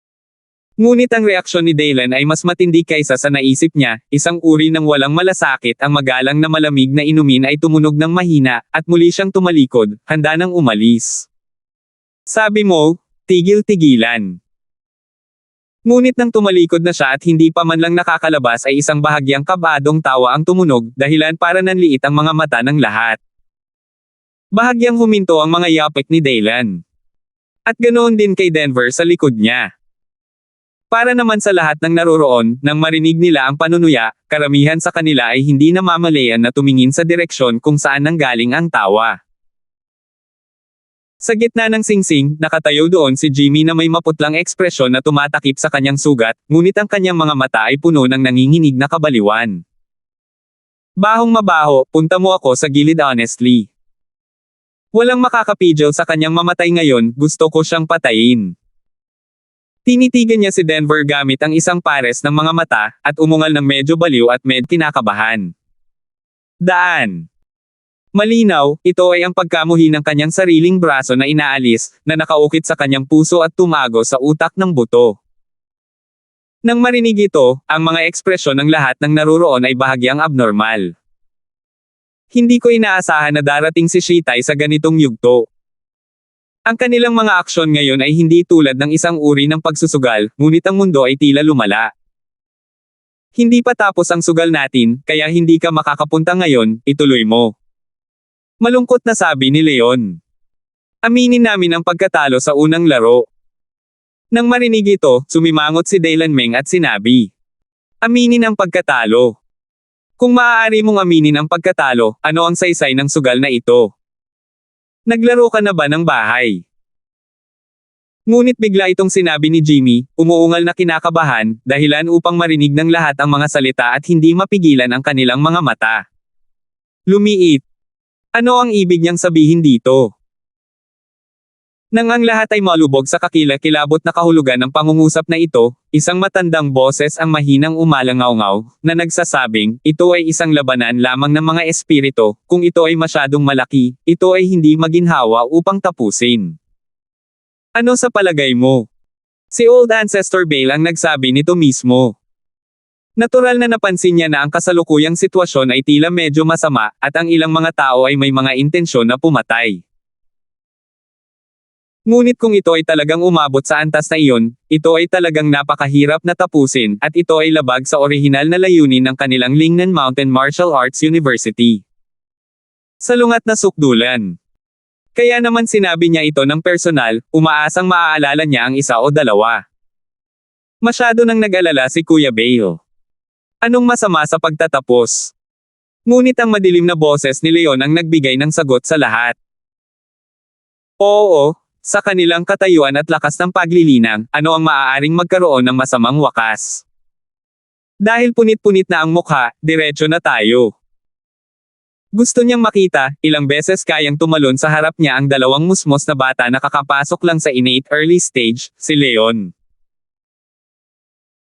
Ngunit ang reaksyon ni Daylan ay mas matindi kaysa sa naisip niya, isang uri ng walang malasakit ang magalang na malamig na inumin ay tumunog ng mahina, at muli siyang tumalikod, handa nang umalis. Sabi mo, tigil-tigilan. Ngunit nang tumalikod na siya at hindi pa man lang nakakalabas ay isang bahagyang kabadong tawa ang tumunog, dahilan para nanliit ang mga mata ng lahat. Bahagyang huminto ang mga yapit ni Daylan. At ganoon din kay Denver sa likod niya. Para naman sa lahat ng naroroon, nang marinig nila ang panunuya, karamihan sa kanila ay hindi namamalayan na tumingin sa direksyon kung saan nanggaling ang tawa. Sa gitna ng singsing, nakatayo doon si Jimmy na may maputlang ekspresyon na tumatakip sa kanyang sugat, ngunit ang kanyang mga mata ay puno ng nanginginig na kabaliwan. Bahong mabaho, punta mo ako sa gilid honestly. Walang makakapigil sa kanyang mamatay ngayon, gusto ko siyang patayin. Tinitigan niya si Denver gamit ang isang pares ng mga mata, at umungal ng medyo baliw at kinakabahan. Daan. Malinaw, ito ay ang pagkamuhi ng kanyang sariling braso na inaalis, na nakaukit sa kanyang puso at tumago sa utak ng buto. Nang marinig ito, ang mga ekspresyon ng lahat ng naruroon ay bahagyang abnormal. Hindi ko inaasahan na darating si Shitai sa ganitong yugto. Ang kanilang mga aksyon ngayon ay hindi tulad ng isang uri ng pagsusugal, ngunit ang mundo ay tila lumala. Hindi pa tapos ang sugal natin, kaya hindi ka makakapunta ngayon, ituloy mo. Malungkot na sabi ni Leon. Aminin namin ang pagkatalo sa unang laro. Nang marinig ito, sumimangot si Dylan Meng at sinabi. Aminin ang pagkatalo. Kung maaari mong aminin ang pagkatalo, ano ang saysay ng sugal na ito? Naglaro ka na ba ng bahay? Ngunit bigla itong sinabi ni Jimmy, umuungal na kinakabahan, dahilan upang marinig ng lahat ang mga salita at hindi mapigilan ang kanilang mga mata. Lumiit. Ano ang ibig niyang sabihin dito? Nang ang lahat ay malubog sa kakilakilabot na kahulugan ng pangungusap na ito, isang matandang boses ang mahinang umalangaw-ngaw, na nagsasabing, ito ay isang labanan lamang ng mga espiritu, kung ito ay masyadong malaki, ito ay hindi maginhawa upang tapusin. Ano sa palagay mo? Si Old Ancestor Bale ang nagsabi nito mismo. Natural na napansin niya na ang kasalukuyang sitwasyon ay tila medyo masama, at ang ilang mga tao ay may mga intensyon na pumatay. Ngunit kung ito ay talagang umabot sa antas na iyon, ito ay talagang napakahirap na tapusin, at ito ay labag sa orihinal na layunin ng kanilang Lingnan Mountain Martial Arts University. Salungat na sukdulan. Kaya naman sinabi niya ito ng personal, umaasang maaalala niya ang isa o dalawa. Masyado nang nag-alala si Kuya Bale. Anong masama sa pagtatapos? Ngunit ang madilim na boses ni Leon ang nagbigay ng sagot sa lahat. Oo. Sa kanilang katayuan at lakas ng paglilinang, ano ang maaaring magkaroon ng masamang wakas? Dahil punit-punit na ang mukha, diretso na tayo. Gusto niyang makita, ilang beses kayang tumalon sa harap niya ang dalawang musmos na bata na kakapasok lang sa innate early stage, si Leon.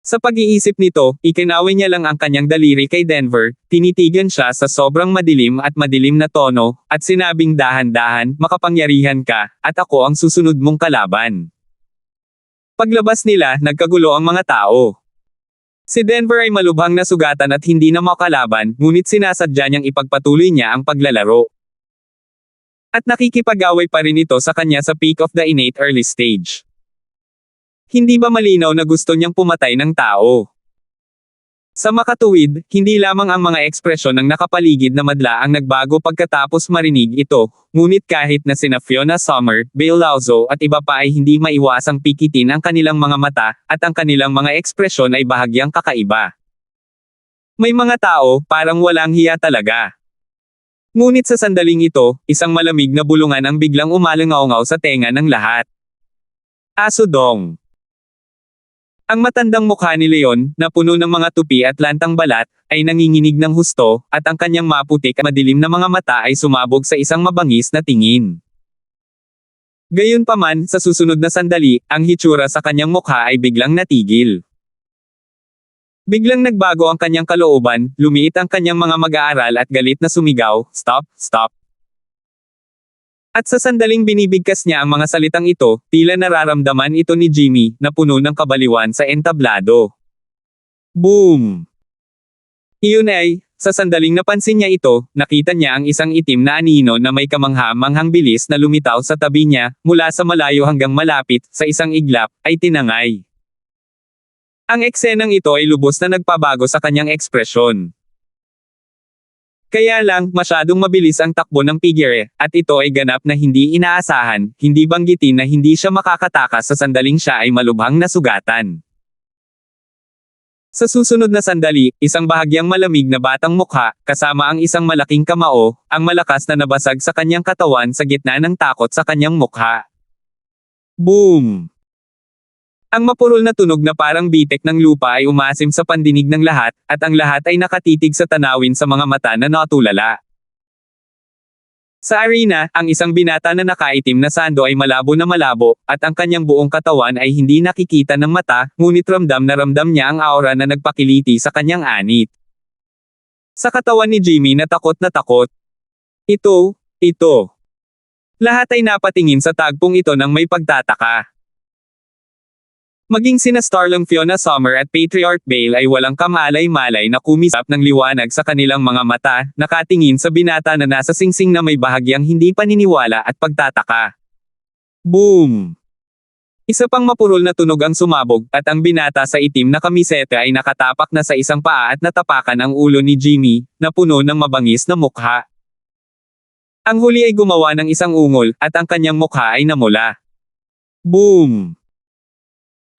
Sa pag-iisip nito, ikinawin niya lang ang kanyang daliri kay Denver, tinitigan siya sa sobrang madilim na tono, at sinabing dahan-dahan, makapangyarihan ka, at ako ang susunod mong kalaban. Paglabas nila, nagkagulo ang mga tao. Si Denver ay malubhang nasugatan at hindi na makalaban, ngunit sinasadya niyang ipagpatuloy niya ang paglalaro. At nakikipag-away pa rin ito sa kanya sa peak of the innate early stage. Hindi ba malinaw na gusto niyang pumatay ng tao? Sa makatuwid, hindi lamang ang mga ekspresyon ng nakapaligid na madla ang nagbago pagkatapos marinig ito, ngunit kahit na sina Fiona Summer, Bill Lauzo at iba pa ay hindi maiwasang pikitin ang kanilang mga mata, at ang kanilang mga ekspresyon ay bahagyang kakaiba. May mga tao, parang walang hiya talaga. Ngunit sa sandaling ito, isang malamig na bulungan ang biglang umalangaw-ngaw sa tenga ng lahat. Aso dong. Ang matandang mukha ni Leon, na puno ng mga tupi at lantang balat, ay nanginginig ng husto, at ang kanyang maputik at madilim na mga mata ay sumabog sa isang mabangis na tingin. Gayunpaman, sa susunod na sandali, ang hitsura sa kanyang mukha ay biglang natigil. Biglang nagbago ang kanyang kalooban, lumiit ang kanyang mga mag-aaral at galit na sumigaw, "Stop, stop." At sa sandaling binibigkas niya ang mga salitang ito, tila nararamdaman ito ni Jimmy, na puno ng kabaliwan sa entablado. Boom! Iyon ay, sa sandaling napansin niya ito, nakita niya ang isang itim na anino na may kamangha-manghang bilis na lumitaw sa tabi niya, mula sa malayo hanggang malapit, sa isang iglap, ay tinangay. Ang eksenang ito ay lubos na nagpabago sa kanyang ekspresyon. Kaya lang, masyadong mabilis ang takbo ng figure, at ito ay ganap na hindi inaasahan, hindi banggitin na hindi siya makakatakas sa sandaling siya ay malubhang nasugatan. Sa susunod na sandali, isang bahagyang malamig na batang mukha, kasama ang isang malaking kamao, ang malakas na nabasag sa kanyang katawan sa gitna ng takot sa kanyang mukha. Boom! Ang mapurol na tunog na parang bitek ng lupa ay umasim sa pandinig ng lahat, at ang lahat ay nakatitig sa tanawin sa mga mata na natulala. Sa arena, ang isang binata na nakaitim na sando ay malabo na malabo, at ang kanyang buong katawan ay hindi nakikita ng mata, ngunit ramdam na ramdam niya ang aura na nagpakiliti sa kanyang anit. Sa katawan ni Jimmy na takot na takot. Ito. Lahat ay napatingin sa tagpong ito ng may pagtataka. Maging sina Starlong Fiona Summer at Patriarch Bale ay walang kamalay-malay na kumisap ng liwanag sa kanilang mga mata, nakatingin sa binata na nasa singsing na may bahagyang hindi paniniwala at pagtataka. Boom! Isa pang mapurol na tunog ang sumabog, at ang binata sa itim na kamiseta ay nakatapak na sa isang paa at natapakan ang ulo ni Jimmy, na puno ng mabangis na mukha. Ang huli ay gumawa ng isang ungol, at ang kanyang mukha ay namula. Boom!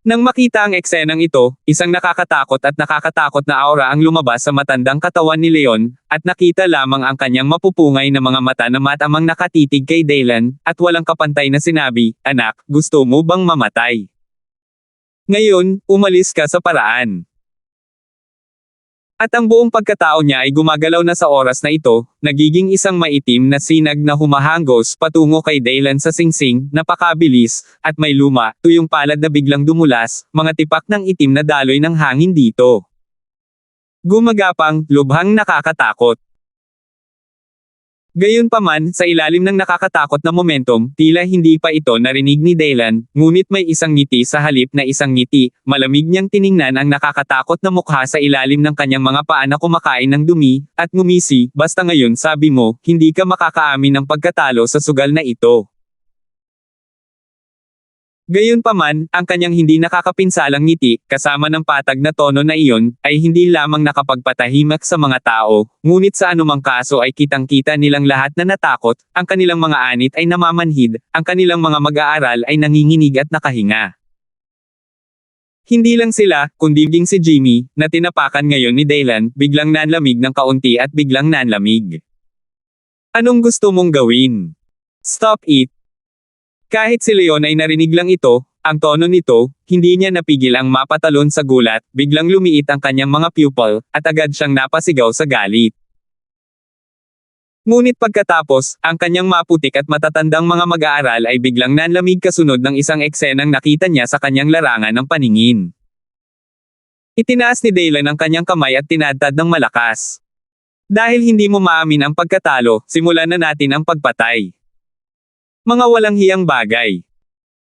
Nang makita ang eksenang ito, isang nakakatakot na aura ang lumabas sa matandang katawan ni Leon, at nakita lamang ang kanyang mapupungay na mga mata na matamang nakatitig kay Dylan, at walang kapantay na sinabi, "Anak, gusto mo bang mamatay? Ngayon, umalis ka sa paraan." At ang buong pagkatao niya ay gumagalaw na sa oras na ito, nagiging isang maitim na sinag na humahangos patungo kay Dylan sa singsing, napakabilis, at may luma, tuyong palad na biglang dumulas, mga tipak ng itim na daloy ng hangin dito. Gumagapang, lubhang nakakatakot. Gayunpaman, sa ilalim ng nakakatakot na momentum, tila hindi pa ito narinig ni Dylan, ngunit may isang ngiti sa halip na isang ngiti, malamig niyang tiningnan ang nakakatakot na mukha sa ilalim ng kanyang mga paa na kumakain ng dumi, at ngumisi, "Basta ngayon sabi mo, hindi ka makakaamin ng pagkatalo sa sugal na ito." Gayunpaman, ang kanyang hindi nakakapinsalang ngiti, kasama ng patag na tono na iyon, ay hindi lamang nakapagpatahimik sa mga tao, ngunit sa anumang kaso ay kitang-kita nilang lahat na natakot, ang kanilang mga anit ay namamanhid, ang kanilang mga mag-aaral ay nanginginig at nakahinga. Hindi lang sila, kundi ding si Jimmy, na tinapakan ngayon ni Dylan, biglang nanlamig ng kaunti at biglang nanlamig. Anong gusto mong gawin? Stop it! Kahit si Leon ay narinig lang ito, ang tono nito, hindi niya napigil ang mapatalon sa gulat, biglang lumiit ang kanyang mga pupil, at agad siyang napasigaw sa galit. Ngunit pagkatapos, ang kanyang maputik at matatandang mga mag-aaral ay biglang nanlamig kasunod ng isang eksenang nakita niya sa kanyang larangan ng paningin. Itinaas ni Dylan ang kanyang kamay at tinadtad ng malakas. "Dahil hindi mo maamin ang pagkatalo, simulan na natin ang pagpatay. Mga walang hiyang bagay."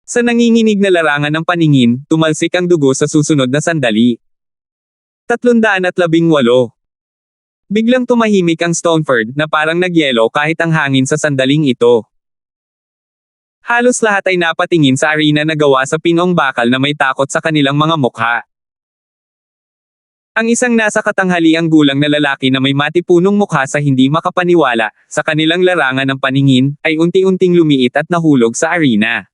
Sa nanginginig na larangan ng paningin, tumalsik ang dugo sa susunod na sandali. 318. Biglang tumahimik ang Stoneford, na parang nagyelo kahit ang hangin sa sandaling ito. Halos lahat ay napatingin sa arena na gawa sa pinong bakal na may takot sa kanilang mga mukha. Ang isang nasa katanghaliang gulang na lalaki na may matipunong mukha sa hindi makapaniwala, sa kanilang larangan ng paningin, ay unti-unting lumiit at nahulog sa arena.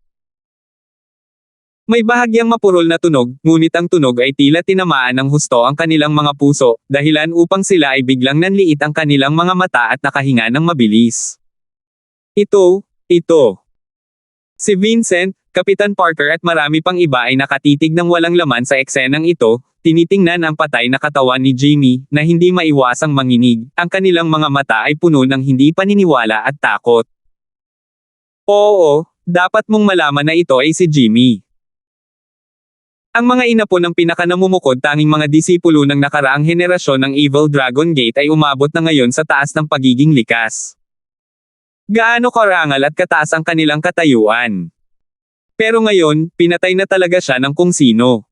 May bahagyang mapurol na tunog, ngunit ang tunog ay tila tinamaan ng husto ang kanilang mga puso, dahilan upang sila ay biglang nanliit ang kanilang mga mata at nakahinga ng mabilis. Ito. Si Vincent, Kapitan Parker at marami pang iba ay nakatitig ng walang laman sa eksenang ito, tinitingnan ang patay na katawan ni Jimmy, na hindi maiwasang manginig, ang kanilang mga mata ay puno ng hindi paniniwala at takot. Oo, dapat mong malaman na ito ay si Jimmy. Ang mga inapo ng pinakanamumukod tanging mga disipulo ng nakaraang henerasyon ng Evil Dragon Gate ay umabot na ngayon sa taas ng pagiging likas. Gaano karangal at kataas ang kanilang katayuan. Pero ngayon, pinatay na talaga siya ng kung sino.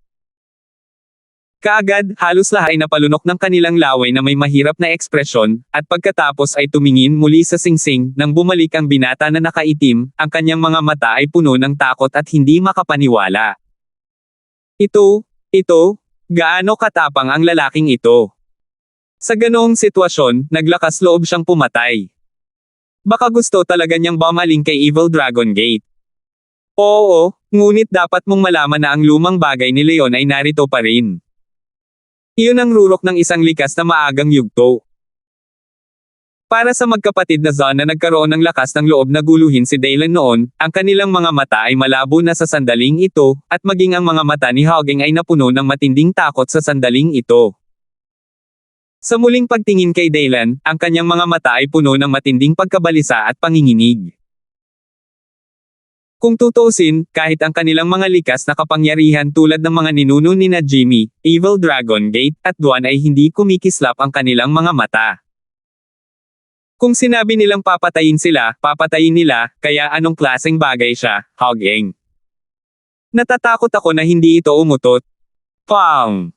Kaagad, halos lahat ay napalunok ng kanilang laway na may mahirap na ekspresyon, at pagkatapos ay tumingin muli sa singsing, nang bumalik ang binata na nakaitim, ang kanyang mga mata ay puno ng takot at hindi makapaniwala. Ito, gaano katapang ang lalaking ito. Sa ganoong sitwasyon, naglakas loob siyang pumatay. Baka gusto talaga niyang bumaling kay Evil Dragon Gate. Oo, ngunit dapat mong malaman na ang lumang bagay ni Leon ay narito pa rin. Iyon ang rurok ng isang likas na maagang yugto. Para sa magkapatid na Zon na nagkaroon ng lakas ng loob na guluhin si Dylan noon, ang kanilang mga mata ay malabo na sa sandaling ito, at maging ang mga mata ni Hogging ay napuno ng matinding takot sa sandaling ito. Sa muling pagtingin kay Dylan, ang kanyang mga mata ay puno ng matinding pagkabalisa at panginginig. Kung tutuusin, kahit ang kanilang mga likas na kapangyarihan tulad ng mga ninuno nina Jimmy, Evil Dragon Gate, at Dwan ay hindi kumikislap ang kanilang mga mata. Kung sinabi nilang papatayin sila, papatayin nila, kaya anong klaseng bagay siya, Hog-eng? Natatakot ako na hindi ito umutot. Pang!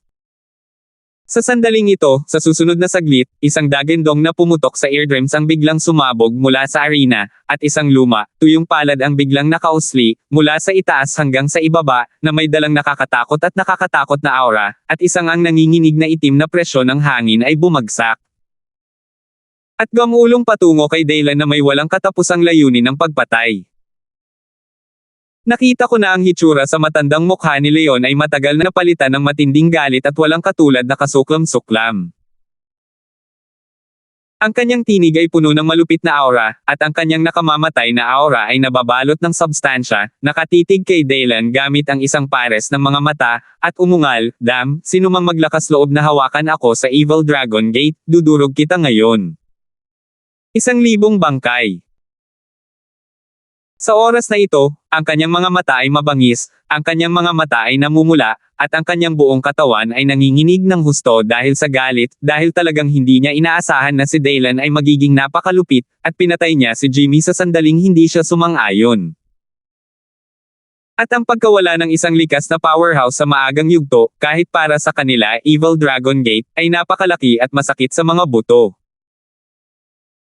Sa sandaling ito, sa susunod na saglit, isang dagendong na pumutok sa eardrums ang biglang sumabog mula sa arena, at isang luma, tuyong palad ang biglang nakausli, mula sa itaas hanggang sa ibaba, na may dalang nakakatakot na aura, at isang ang nanginginig na itim na presyon ng hangin ay bumagsak. At gamulong patungo kay Dylan na may walang katapusang layunin ng pagpatay. Nakita ko na ang hitsura sa matandang mukha ni Leon ay matagal na napalitan ng matinding galit at walang katulad na kasuklam-suklam. Ang kanyang tinig ay puno ng malupit na aura, at ang kanyang nakamamatay na aura ay nababalot ng substansya, nakatitig kay Dylan gamit ang isang pares ng mga mata, at umungal, "Damn, sino mang maglakas loob na hawakan ako sa Evil Dragon Gate, dudurog kita ngayon." 1,000 bangkay. Sa oras na ito, ang kanyang mga mata ay mabangis, ang kanyang mga mata ay namumula, at ang kanyang buong katawan ay nanginginig ng husto dahil sa galit, dahil talagang hindi niya inaasahan na si Dylan ay magiging napakalupit, at pinatay niya si Jimmy sa sandaling hindi siya sumang-ayon. At ang pagkawala ng isang likas na powerhouse sa maagang yugto, kahit para sa kanila Evil Dragon Gate, ay napakalaki at masakit sa mga buto.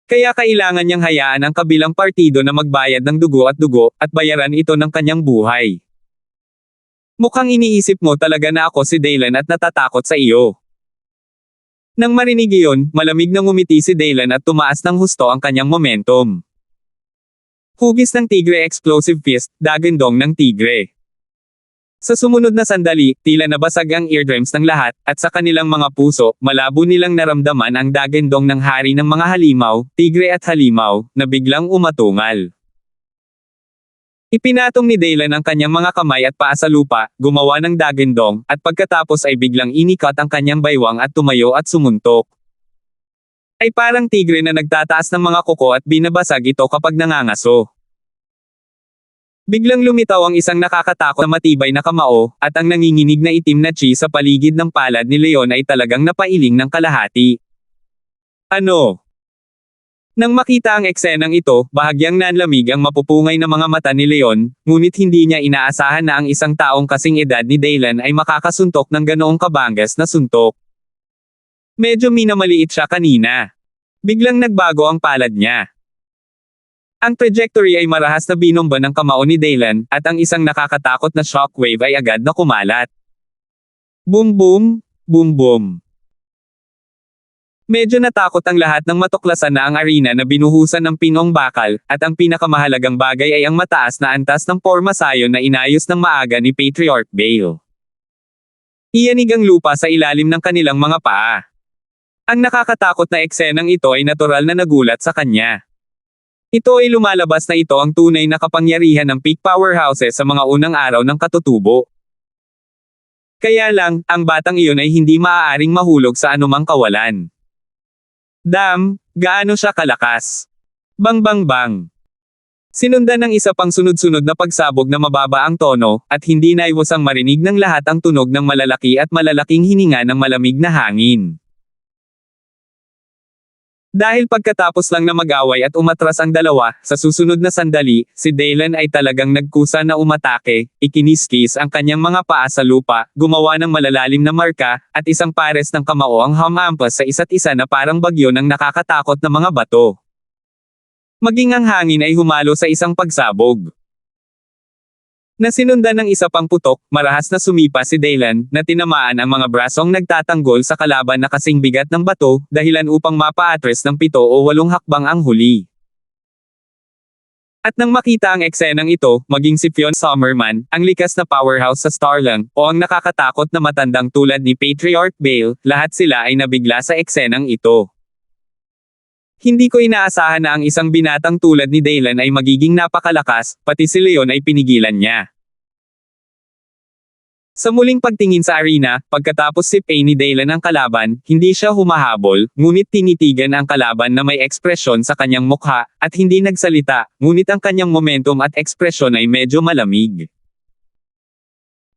Kaya kailangan niyang hayaan ang kabilang partido na magbayad ng dugo, at bayaran ito ng kanyang buhay. Mukhang iniisip mo talaga na ako si Dylan at natatakot sa iyo. Nang marinig iyon, malamig na ngumiti si Dylan at tumaas ng husto ang kanyang momentum. Hugis ng tigre, explosive fist, dagendong ng tigre. Sa sumunod na sandali, tila nabasag ang eardrums ng lahat, at sa kanilang mga puso, malabo nilang naramdaman ang dagendong ng hari ng mga halimaw, tigre at halimaw, na biglang umatungal. Ipinatong ni Dylan ang kanyang mga kamay at paa sa lupa, gumawa ng dagendong, at pagkatapos ay biglang inikat ang kanyang baywang at tumayo at sumuntok. Ay parang tigre na nagtataas ng mga kuko at binabasag ito kapag nangangaso. Biglang lumitaw ang isang nakakatakot na matibay na kamao, at ang nanginginig na itim na chi sa paligid ng palad ni Leon ay talagang napailing ng kalahati. Ano? Nang makita ang eksenang ito, bahagyang nanlamig ang mapupungay na mga mata ni Leon, ngunit hindi niya inaasahan na ang isang taong kasing edad ni Dylan ay makakasuntok ng ganoong kabangas na suntok. Medyo minamaliit siya kanina. Biglang nagbago ang palad niya. Ang trajectory ay marahas na binomba ng kamao ni Dylan, at ang isang nakakatakot na shockwave ay agad na kumalat. Boom boom, boom boom. Medyo natakot ang lahat nang matuklasan na ang arena na binuhusan ng pinong bakal, at ang pinakamahalagang bagay ay ang mataas na antas ng pormasayon na inayos ng maaga ni Patriarch Bale. Iyanig ang lupa sa ilalim ng kanilang mga paa. Ang nakakatakot na eksenang ito ay natural na nagulat sa kanya. Ito ay lumalabas na ito ang tunay na kapangyarihan ng peak powerhouses sa mga unang araw ng katutubo. Kaya lang, ang batang iyon ay hindi maaaring mahulog sa anumang kawalan. Damn, gaano siya kalakas. Bang bang bang. Sinundan ng isa pang sunod-sunod na pagsabog na mababa ang tono, at hindi naiwasang marinig ng lahat ang tunog ng malalaki at malalaking hininga ng malamig na hangin. Dahil pagkatapos lang na mag-away at umatras ang dalawa, sa susunod na sandali, si Dylan ay talagang nagkusa na umatake, ikiniskis ang kanyang mga paa sa lupa, gumawa ng malalalim na marka, at isang pares ng kamao ang hamampas sa isa't isa na parang bagyo ng nakakatakot na mga bato. Maging ang hangin ay humalo sa isang pagsabog. Na sinundan ng isa pang putok, marahas na sumipa si Dylan, na tinamaan ang mga brasong nagtatanggol sa kalaban na kasing bigat ng bato, dahilan upang mapaatres ng 7 o 8 hakbang ang huli. At nang makita ang eksenang ito, maging si Fionn Sommerman, ang likas na powerhouse sa Starlang, o ang nakakatakot na matandang tulad ni Patriarch Bale, lahat sila ay nabigla sa eksenang ito. Hindi ko inaasahan na ang isang binatang tulad ni Dylan ay magiging napakalakas, pati si Leon ay pinigilan niya. Sa muling pagtingin sa arena, pagkatapos sipay ni Dylan ang kalaban, hindi siya humahabol, ngunit tinitigan ang kalaban na may ekspresyon sa kanyang mukha, at hindi nagsalita, ngunit ang kanyang momentum at ekspresyon ay medyo malamig.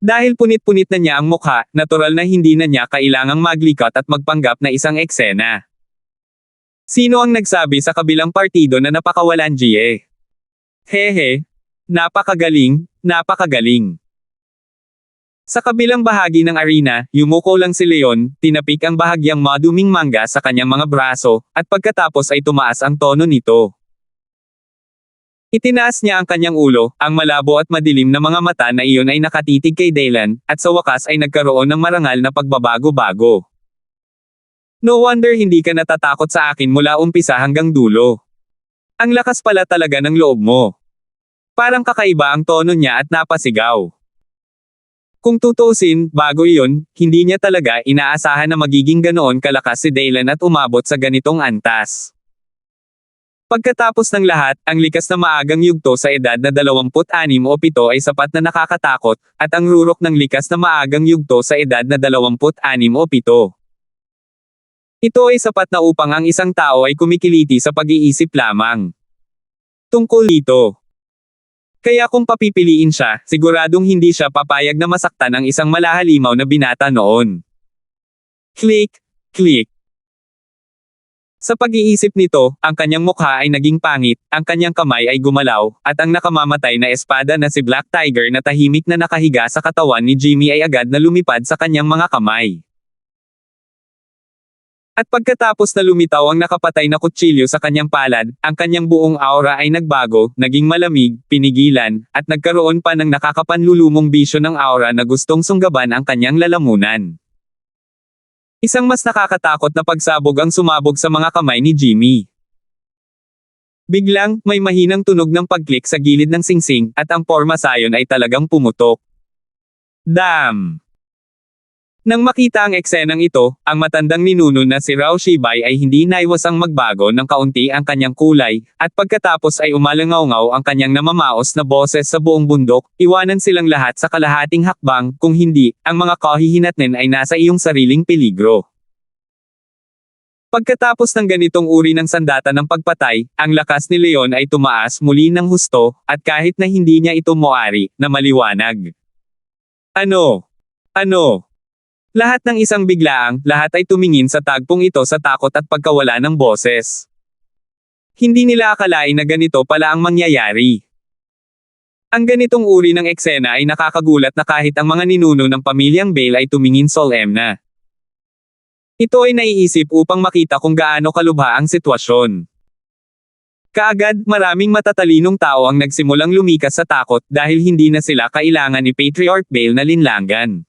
Dahil punit-punit na niya ang mukha, natural na hindi na niya kailangang maglikot at magpanggap na isang eksena. Sino ang nagsabi sa kabilang partido na napakawalan GA? Hehe. Napakagaling, napakagaling. Sa kabilang bahagi ng arena, yumuko lang si Leon, tinapik ang bahagyang maduming mangga sa kanyang mga braso, at pagkatapos ay tumaas ang tono nito. Itinaas niya ang kanyang ulo, ang malabo at madilim na mga mata na iyon ay nakatitig kay Dylan, at sa wakas ay nagkaroon ng marangal na pagbabago-bago. No wonder hindi ka natatakot sa akin mula umpisa hanggang dulo. Ang lakas pala talaga ng loob mo. Parang kakaiba ang tono niya at napasigaw. Kung tutuusin, bago iyon, hindi niya talaga inaasahan na magiging ganoon kalakas si Dylan at umabot sa ganitong antas. Pagkatapos ng lahat, ang likas na maagang yugto sa edad na 26 o 7 ay sapat na nakakatakot, at ang rurok ng likas na maagang yugto sa edad na 26 o 7. Ito ay sapat na upang ang isang tao ay kumikiliti sa pag-iisip lamang. Tungkol dito. Kaya kung papipiliin siya, siguradong hindi siya papayag na masaktan ang isang malahalimaw na binata noon. Click, click. Sa pag-iisip nito, ang kanyang mukha ay naging pangit, ang kanyang kamay ay gumalaw, at ang nakamamatay na espada na si Black Tiger na tahimik na nakahiga sa katawan ni Jimmy ay agad na lumipad sa kanyang mga kamay. At pagkatapos na lumitaw ang nakapatay na kutsilyo sa kanyang palad, ang kanyang buong aura ay nagbago, naging malamig, pinigilan, at nagkaroon pa ng nakakapanlulumong bisyo ng aura na gustong sunggaban ang kanyang lalamunan. Isang mas nakakatakot na pagsabog ang sumabog sa mga kamay ni Jimmy. Biglang, may mahinang tunog ng pagklik sa gilid ng singsing, at ang porma sayon ay talagang pumutok. Damn! Nang makita ang eksenang ito, ang matandang ninuno na si Rao Shibay ay hindi naiwasang magbago ng kaunti ang kanyang kulay, at pagkatapos ay umalangaw-ngaw ang kanyang namamaos na boses sa buong bundok, iwanan silang lahat sa kalahating hakbang, kung hindi, ang mga kahihinatnin ay nasa iyong sariling peligro. Pagkatapos ng ganitong uri ng sandata ng pagpatay, ang lakas ni Leon ay tumaas muli ng husto, at kahit na hindi niya ito moari, na maliwanag. Ano? Lahat ng isang biglaang, lahat ay tumingin sa tagpong ito sa takot at pagkawala ng boses. Hindi nila akalain na ganito pala ang mangyayari. Ang ganitong uri ng eksena ay nakakagulat na kahit ang mga ninuno ng pamilyang Bale ay tumingin solemna. Ito ay naiisip upang makita kung gaano kalubha ang sitwasyon. Kaagad, maraming matatalinong tao ang nagsimulang lumikas sa takot dahil hindi na sila kailangan ni Patriarch Bale na linlangan.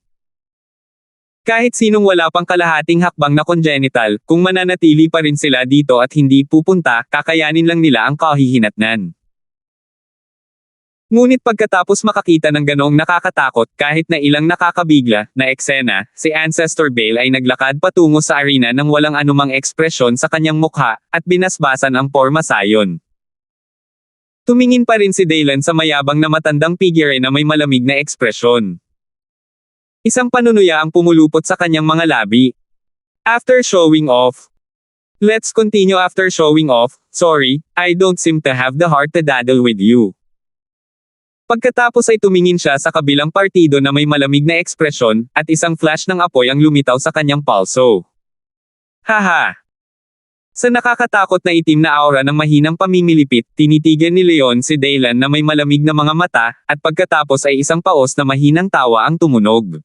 Kahit sinong wala pang kalahating hakbang na congenital, kung mananatili pa rin sila dito at hindi pupunta, kakayanin lang nila ang kahihinatnan. Ngunit pagkatapos makakita ng ganoong nakakatakot, kahit na ilang nakakabigla, na eksena, si Ancestor Bale ay naglakad patungo sa arena nang walang anumang ekspresyon sa kanyang mukha, at binasbasan ang porma sayon. Tumingin pa rin si Dylan sa mayabang na matandang figure na may malamig na ekspresyon. Isang panunuya ang pumulupot sa kanyang mga labi. After showing off. Let's continue after showing off. Sorry, I don't seem to have the heart to daddle with you. Pagkatapos ay tumingin siya sa kabilang partido na may malamig na ekspresyon, at isang flash ng apoy ang lumitaw sa kanyang palso. Haha! Sa nakakatakot na itim na aura ng mahinang pamimilipit, tinitigan ni Leon si Dylan na may malamig na mga mata, at pagkatapos ay isang paos na mahinang tawa ang tumunog.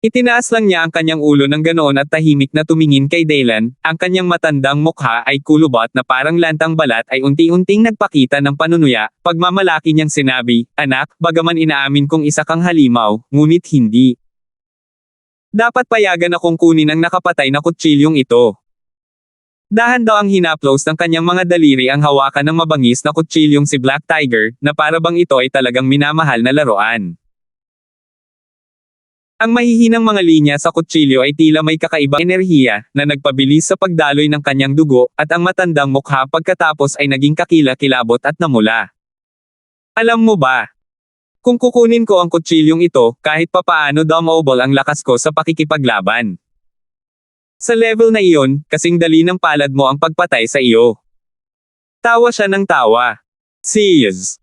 Itinaas lang niya ang kanyang ulo ng ganoon at tahimik na tumingin kay Dylan, ang kanyang matandang mukha ay kulubot na parang lantang balat ay unti-unting nagpakita ng panunuya, pagmamalaki niyang sinabi, "Anak, bagaman inaamin kong isa kang halimaw, ngunit hindi. Dapat payagan akong kunin ang nakapatay na kutsilyong ito." Dahan daw ang hinaplos ng kanyang mga daliri ang hawakan ng mabangis na kutsilyong si Black Tiger, na para bang ito ay talagang minamahal na laruan. Ang mahihinang mga linya sa kutsilyo ay tila may kakaibang enerhiya, na nagpabilis sa pagdaloy ng kanyang dugo, at ang matandang mukha pagkatapos ay naging kakila-kilabot at namula. Alam mo ba? Kung kukunin ko ang kutsilyong ito, kahit papaano dumable ang lakas ko sa pakikipaglaban. Sa level na iyon, kasing dali ng palad mo ang pagpatay sa iyo. Tawa siya ng tawa. Seize.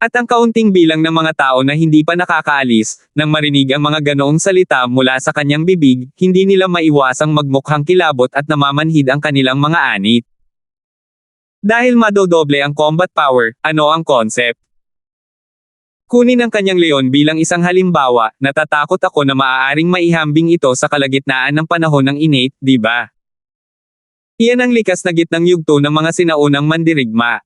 At ang kaunting bilang ng mga tao na hindi pa nakakaalis, nang marinig ang mga ganoong salita mula sa kanyang bibig, hindi nila maiwasang magmukhang kilabot at namamanhid ang kanilang mga anit. Dahil madodoble ang combat power, ano ang concept? Kunin ang kanyang leon bilang isang halimbawa, natatakot ako na maaaring maihambing ito sa kalagitnaan ng panahon ng innate, di ba? Iyan ang likas na gitnang yugto ng mga sinaunang mandirigma.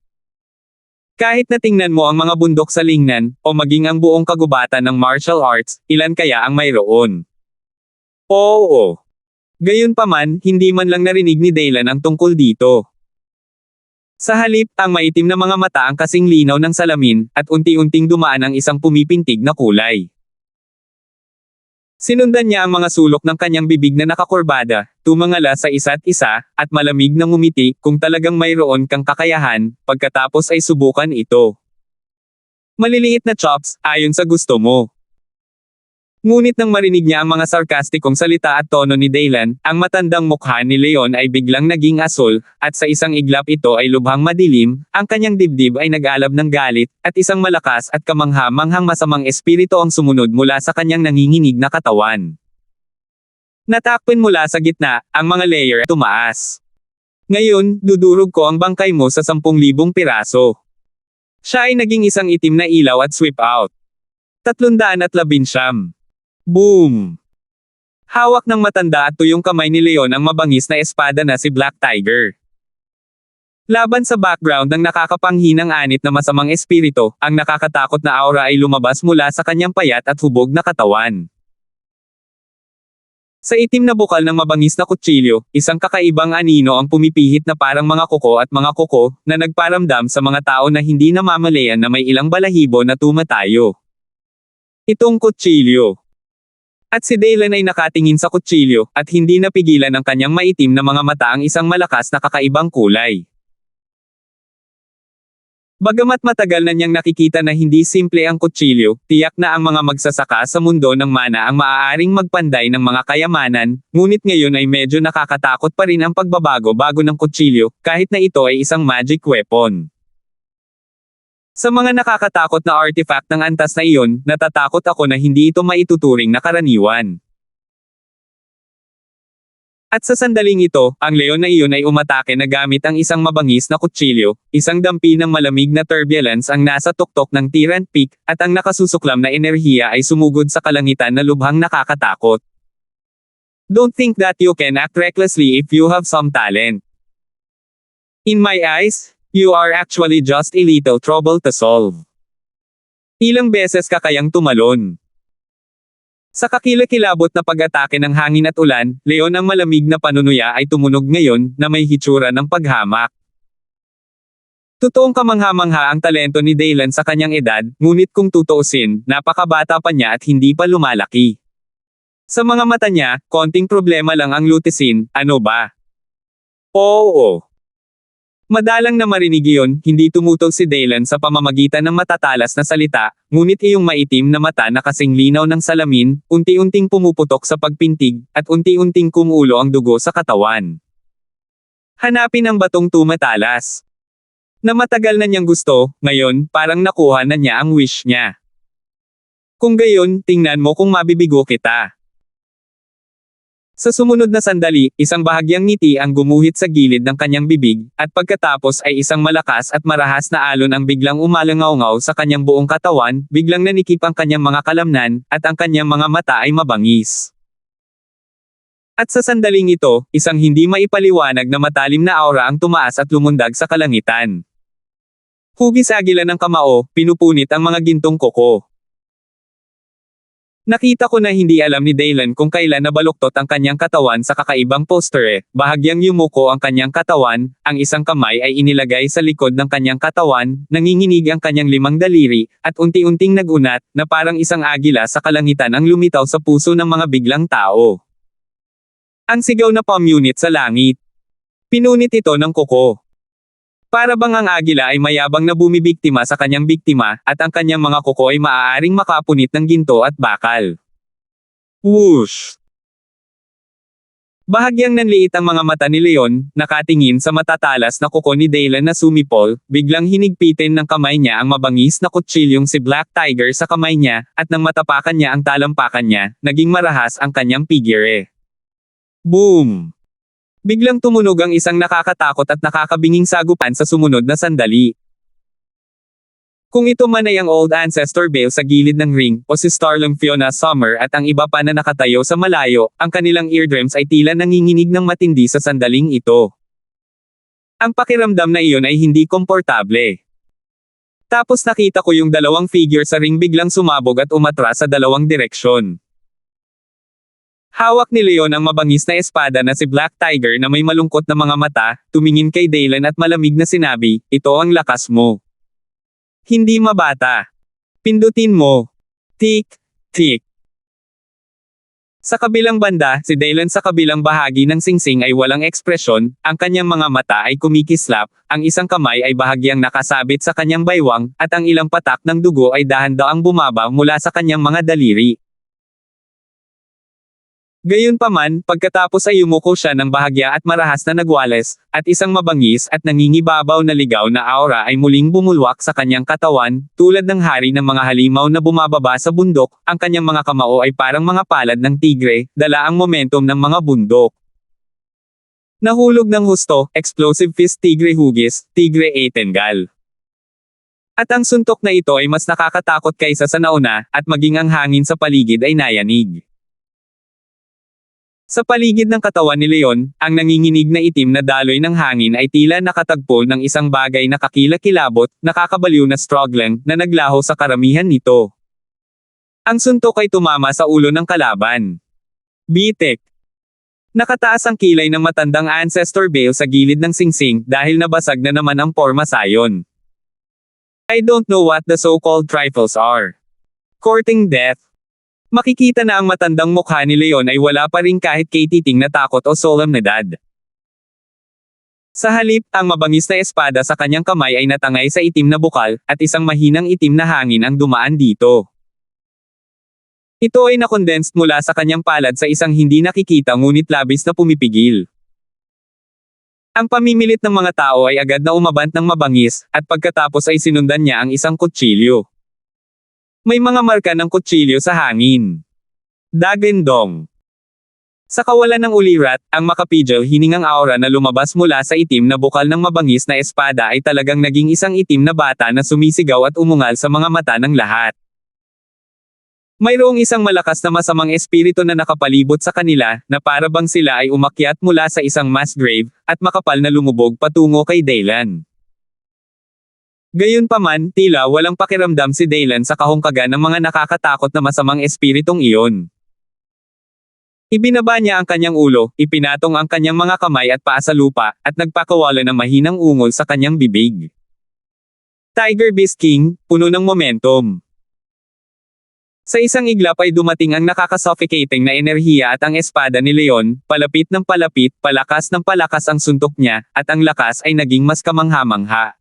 Kahit na tingnan mo ang mga bundok sa Lingnan, o maging ang buong kagubatan ng martial arts, ilan kaya ang mayroon? Oo. Gayunpaman, hindi man lang narinig ni Daylan ang tungkol dito. Sa halip, ang maitim na mga mata ang kasing linaw ng salamin, at unti-unting dumaan ang isang pumipintig na kulay. Sinundan niya ang mga sulok ng kanyang bibig na nakakurbada, tumangala sa isa't isa, at malamig na ngumiti, kung talagang mayroon kang kakayahan, pagkatapos ay subukan ito. Maliliit na chops, ayon sa gusto mo. Ngunit nang marinig niya ang mga sarkastikong salita at tono ni Daylan, ang matandang mukha ni Leon ay biglang naging asul, at sa isang iglap ito ay lubhang madilim, ang kanyang dibdib ay nag-alab ng galit, at isang malakas at kamangha-manghang masamang espiritu ang sumunod mula sa kanyang nanginginig na katawan. Natakpan mula sa gitna, ang mga layer ay tumaas. Ngayon, dudurog ko ang bangkay mo sa 10,000 piraso. Siya ay naging isang itim na ilaw at sweep out. 319. Boom! Hawak ng matanda at tuyong kamay ni Leon ang mabangis na espada na si Black Tiger. Laban sa background ng nakakapanghinang anit na masamang espiritu, ang nakakatakot na aura ay lumabas mula sa kanyang payat at hubog na katawan. Sa itim na bukal ng mabangis na kutsilyo, isang kakaibang anino ang pumipihit na parang mga kuko at mga kuko, na nagparamdam sa mga tao na hindi namamalayan na may ilang balahibo na tumatayo. Itong kutsilyo. At si Daylan ay nakatingin sa kutsilyo, at hindi napigilan ng kanyang maitim na mga mata ang isang malakas na kakaibang kulay. Bagamat matagal na niyang nakikita na hindi simple ang kutsilyo, tiyak na ang mga magsasaka sa mundo ng mana ang maaaring magpanday ng mga kayamanan, ngunit ngayon ay medyo nakakatakot pa rin ang pagbabago-bago ng kutsilyo, kahit na ito ay isang magic weapon. Sa mga nakakatakot na artifact ng antas na iyon, natatakot ako na hindi ito maituturing na karaniwan. At sa sandaling ito, ang leon na iyon ay umatake na gamit ang isang mabangis na kutsilyo, isang dampi ng malamig na turbulence ang nasa tuktok ng Tyrant Peak, at ang nakasusuklam na enerhiya ay sumugod sa kalangitan na lubhang nakakatakot. Don't think that you can act recklessly if you have some talent. In my eyes, you are actually just a little trouble to solve. Ilang beses ka kayang tumalon. Sa kakilakilabot na pag-atake ng hangin at ulan, Leon ang malamig na panunuya ay tumunog ngayon, na may hitsura ng paghamak. Totoong kamangha-mangha ang talento ni Daylan sa kanyang edad, ngunit kung tutuusin, napakabata pa niya at hindi pa lumalaki. Sa mga mata niya, konting problema lang ang lutesin, ano ba? Oo. Madalang na marinig iyon, hindi tumutol si Daylan sa pamamagitan ng matatalas na salita, ngunit iyong maitim na mata na kasing linaw ng salamin, unti-unting pumuputok sa pagpintig, at unti-unting kumulo ang dugo sa katawan. Hanapin ang batong tumatalas. Na matagal na niyang gusto, ngayon, parang nakuha na niya ang wish niya. Kung gayon, tingnan mo kung mabibigo kita. Sa sumunod na sandali, isang bahagyang ngiti ang gumuhit sa gilid ng kanyang bibig, at pagkatapos ay isang malakas at marahas na alon ang biglang umalangaw-ngaw sa kanyang buong katawan, biglang nanikip ang kanyang mga kalamnan, at ang kanyang mga mata ay mabangis. At sa sandaling ito, isang hindi maipaliwanag na matalim na aura ang tumaas at lumundag sa kalangitan. Hugis agila ng kamao, pinupunit ang mga gintong kuko. Nakita ko na hindi alam ni Daylan kung kailan nabaluktot ang kanyang katawan sa kakaibang posture, bahagyang yumuko ang kanyang katawan, ang isang kamay ay inilagay sa likod ng kanyang katawan, nanginginig ang kanyang 5 daliri, at unti-unting nagunat, na parang isang agila sa kalangitan ang lumitaw sa puso ng mga biglang tao. Ang sigaw na palm unit sa langit. Pinunit ito ng kuko. Para bang ang agila ay mayabang na bumibiktima sa kanyang biktima, at ang kanyang mga kuko ay maaaring makapunit ng ginto at bakal. Whoosh! Bahagyang nanliit ang mga mata ni Leon, nakatingin sa matatalas na kuko ni Daylan na sumipol, biglang hinigpitin ng kamay niya ang mabangis na kutsilyong si Black Tiger sa kamay niya, at nang matapakan niya ang talampakan niya, naging marahas ang kanyang pigire. Boom! Biglang tumunog ang isang nakakatakot at nakakabinging sagupan sa sumunod na sandali. Kung ito man ay ang Old Ancestor Bale sa gilid ng ring, o si Starling Fiona Summer at ang iba pa na nakatayo sa malayo, ang kanilang eardrums ay tila nanginginig ng matindi sa sandaling ito. Ang pakiramdam na iyon ay hindi komportable. Tapos nakita ko yung dalawang figure sa ring biglang sumabog at umatras sa dalawang direksyon. Hawak ni Leon ang mabangis na espada na si Black Tiger na may malungkot na mga mata, tumingin kay Daylan at malamig na sinabi, "Ito ang lakas mo. Hindi mabata. Pindutin mo. Tik, tik." Sa kabilang banda, si Daylan sa kabilang bahagi ng singsing ay walang ekspresyon, ang kanyang mga mata ay kumikislap, ang isang kamay ay bahagyang nakasabit sa kanyang baywang, at ang ilang patak ng dugo ay dahan-daang bumaba mula sa kanyang mga daliri. Gayunpaman, pagkatapos ay yumuko siya ng bahagya at marahas na nagwales, at isang mabangis at nangingibabaw na ligaw na aura ay muling bumulwak sa kanyang katawan, tulad ng hari ng mga halimaw na bumababa sa bundok, ang kanyang mga kamao ay parang mga palad ng tigre, dala ang momentum ng mga bundok. Nahulog ng husto, explosive fist tigre hugis, tigre etengal. At ang suntok na ito ay mas nakakatakot kaysa sa nauna, at maging ang hangin sa paligid ay nayanig. Sa paligid ng katawan ni Leon, ang nanginginig na itim na daloy ng hangin ay tila nakatagpo ng isang bagay na kakilakilabot, nakakabaliw na struggling, na naglaho sa karamihan nito. Ang suntok ay tumama sa ulo ng kalaban. Bitek. Nakataas ang kilay ng matandang Ancestor Bale sa gilid ng singsing, dahil nabasag na naman ang forma sayon. I don't know what the so-called trifles are. Courting death. Makikita na ang matandang mukha ni Leon ay wala pa rin kahit katiting na takot o solemnidad. Sa halip, ang mabangis na espada sa kanyang kamay ay natangay sa itim na bukal, at isang mahinang itim na hangin ang dumaan dito. Ito ay nakondensed mula sa kanyang palad sa isang hindi nakikita ngunit labis na pumipigil. Ang pamimilit ng mga tao ay agad na umabant ng mabangis, at pagkatapos ay sinundan niya ang isang kutsilyo. May mga marka ng kutsilyo sa hangin. Dagendong. Sa kawalan ng ulirat, ang makapidyo hiningang aura na lumabas mula sa itim na bukal ng mabangis na espada ay talagang naging isang itim na bata na sumisigaw at umungal sa mga mata ng lahat. Mayroong isang malakas na masamang espiritu na nakapalibot sa kanila, na para bang sila ay umakyat mula sa isang mass grave, at makapal na lumubog patungo kay Daylan. Gayunpaman, tila walang pakiramdam si Daylan sa kahungkagan ng mga nakakatakot na masamang espiritong iyon. Ibinaba niya ang kanyang ulo, ipinatong ang kanyang mga kamay at paa sa lupa, at nagpakawala ng mahinang ungol sa kanyang bibig. Tiger Beast King, puno ng momentum. Sa isang iglap ay dumating ang nakakasuffocating na enerhiya at ang espada ni Leon, palapit ng palapit, palakas ng palakas ang suntok niya, at ang lakas ay naging mas kamangha-mangha.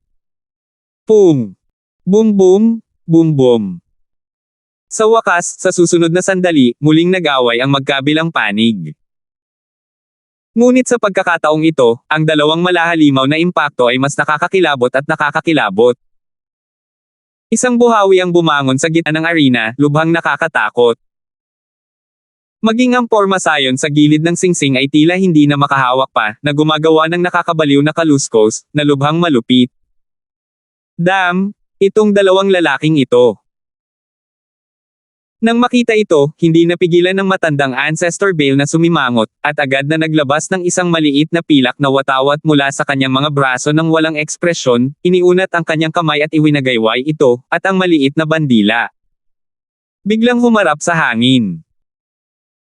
Boom! Boom boom! Boom boom! Sa wakas, sa susunod na sandali, muling nag-away ang magkabilang panig. Ngunit sa pagkakataong ito, ang dalawang malahalimaw na impakto ay mas nakakakilabot at nakakakilabot. Isang buhawi ang bumangon sa gitna ng arena, lubhang nakakatakot. Maging ang forma sayon sa gilid ng singsing ay tila hindi na makahawak pa, na gumagawa ng nakakabaliw na kaluskos, na lubhang malupit. Damn, itong dalawang lalaking ito. Nang makita ito, hindi napigilan ng matandang Ancestor Bale na sumimangot, at agad na naglabas ng isang maliit na pilak na watawat mula sa kanyang mga braso ng walang ekspresyon, iniunat ang kanyang kamay at iwinagayway ito, at ang maliit na bandila. Biglang humarap sa hangin.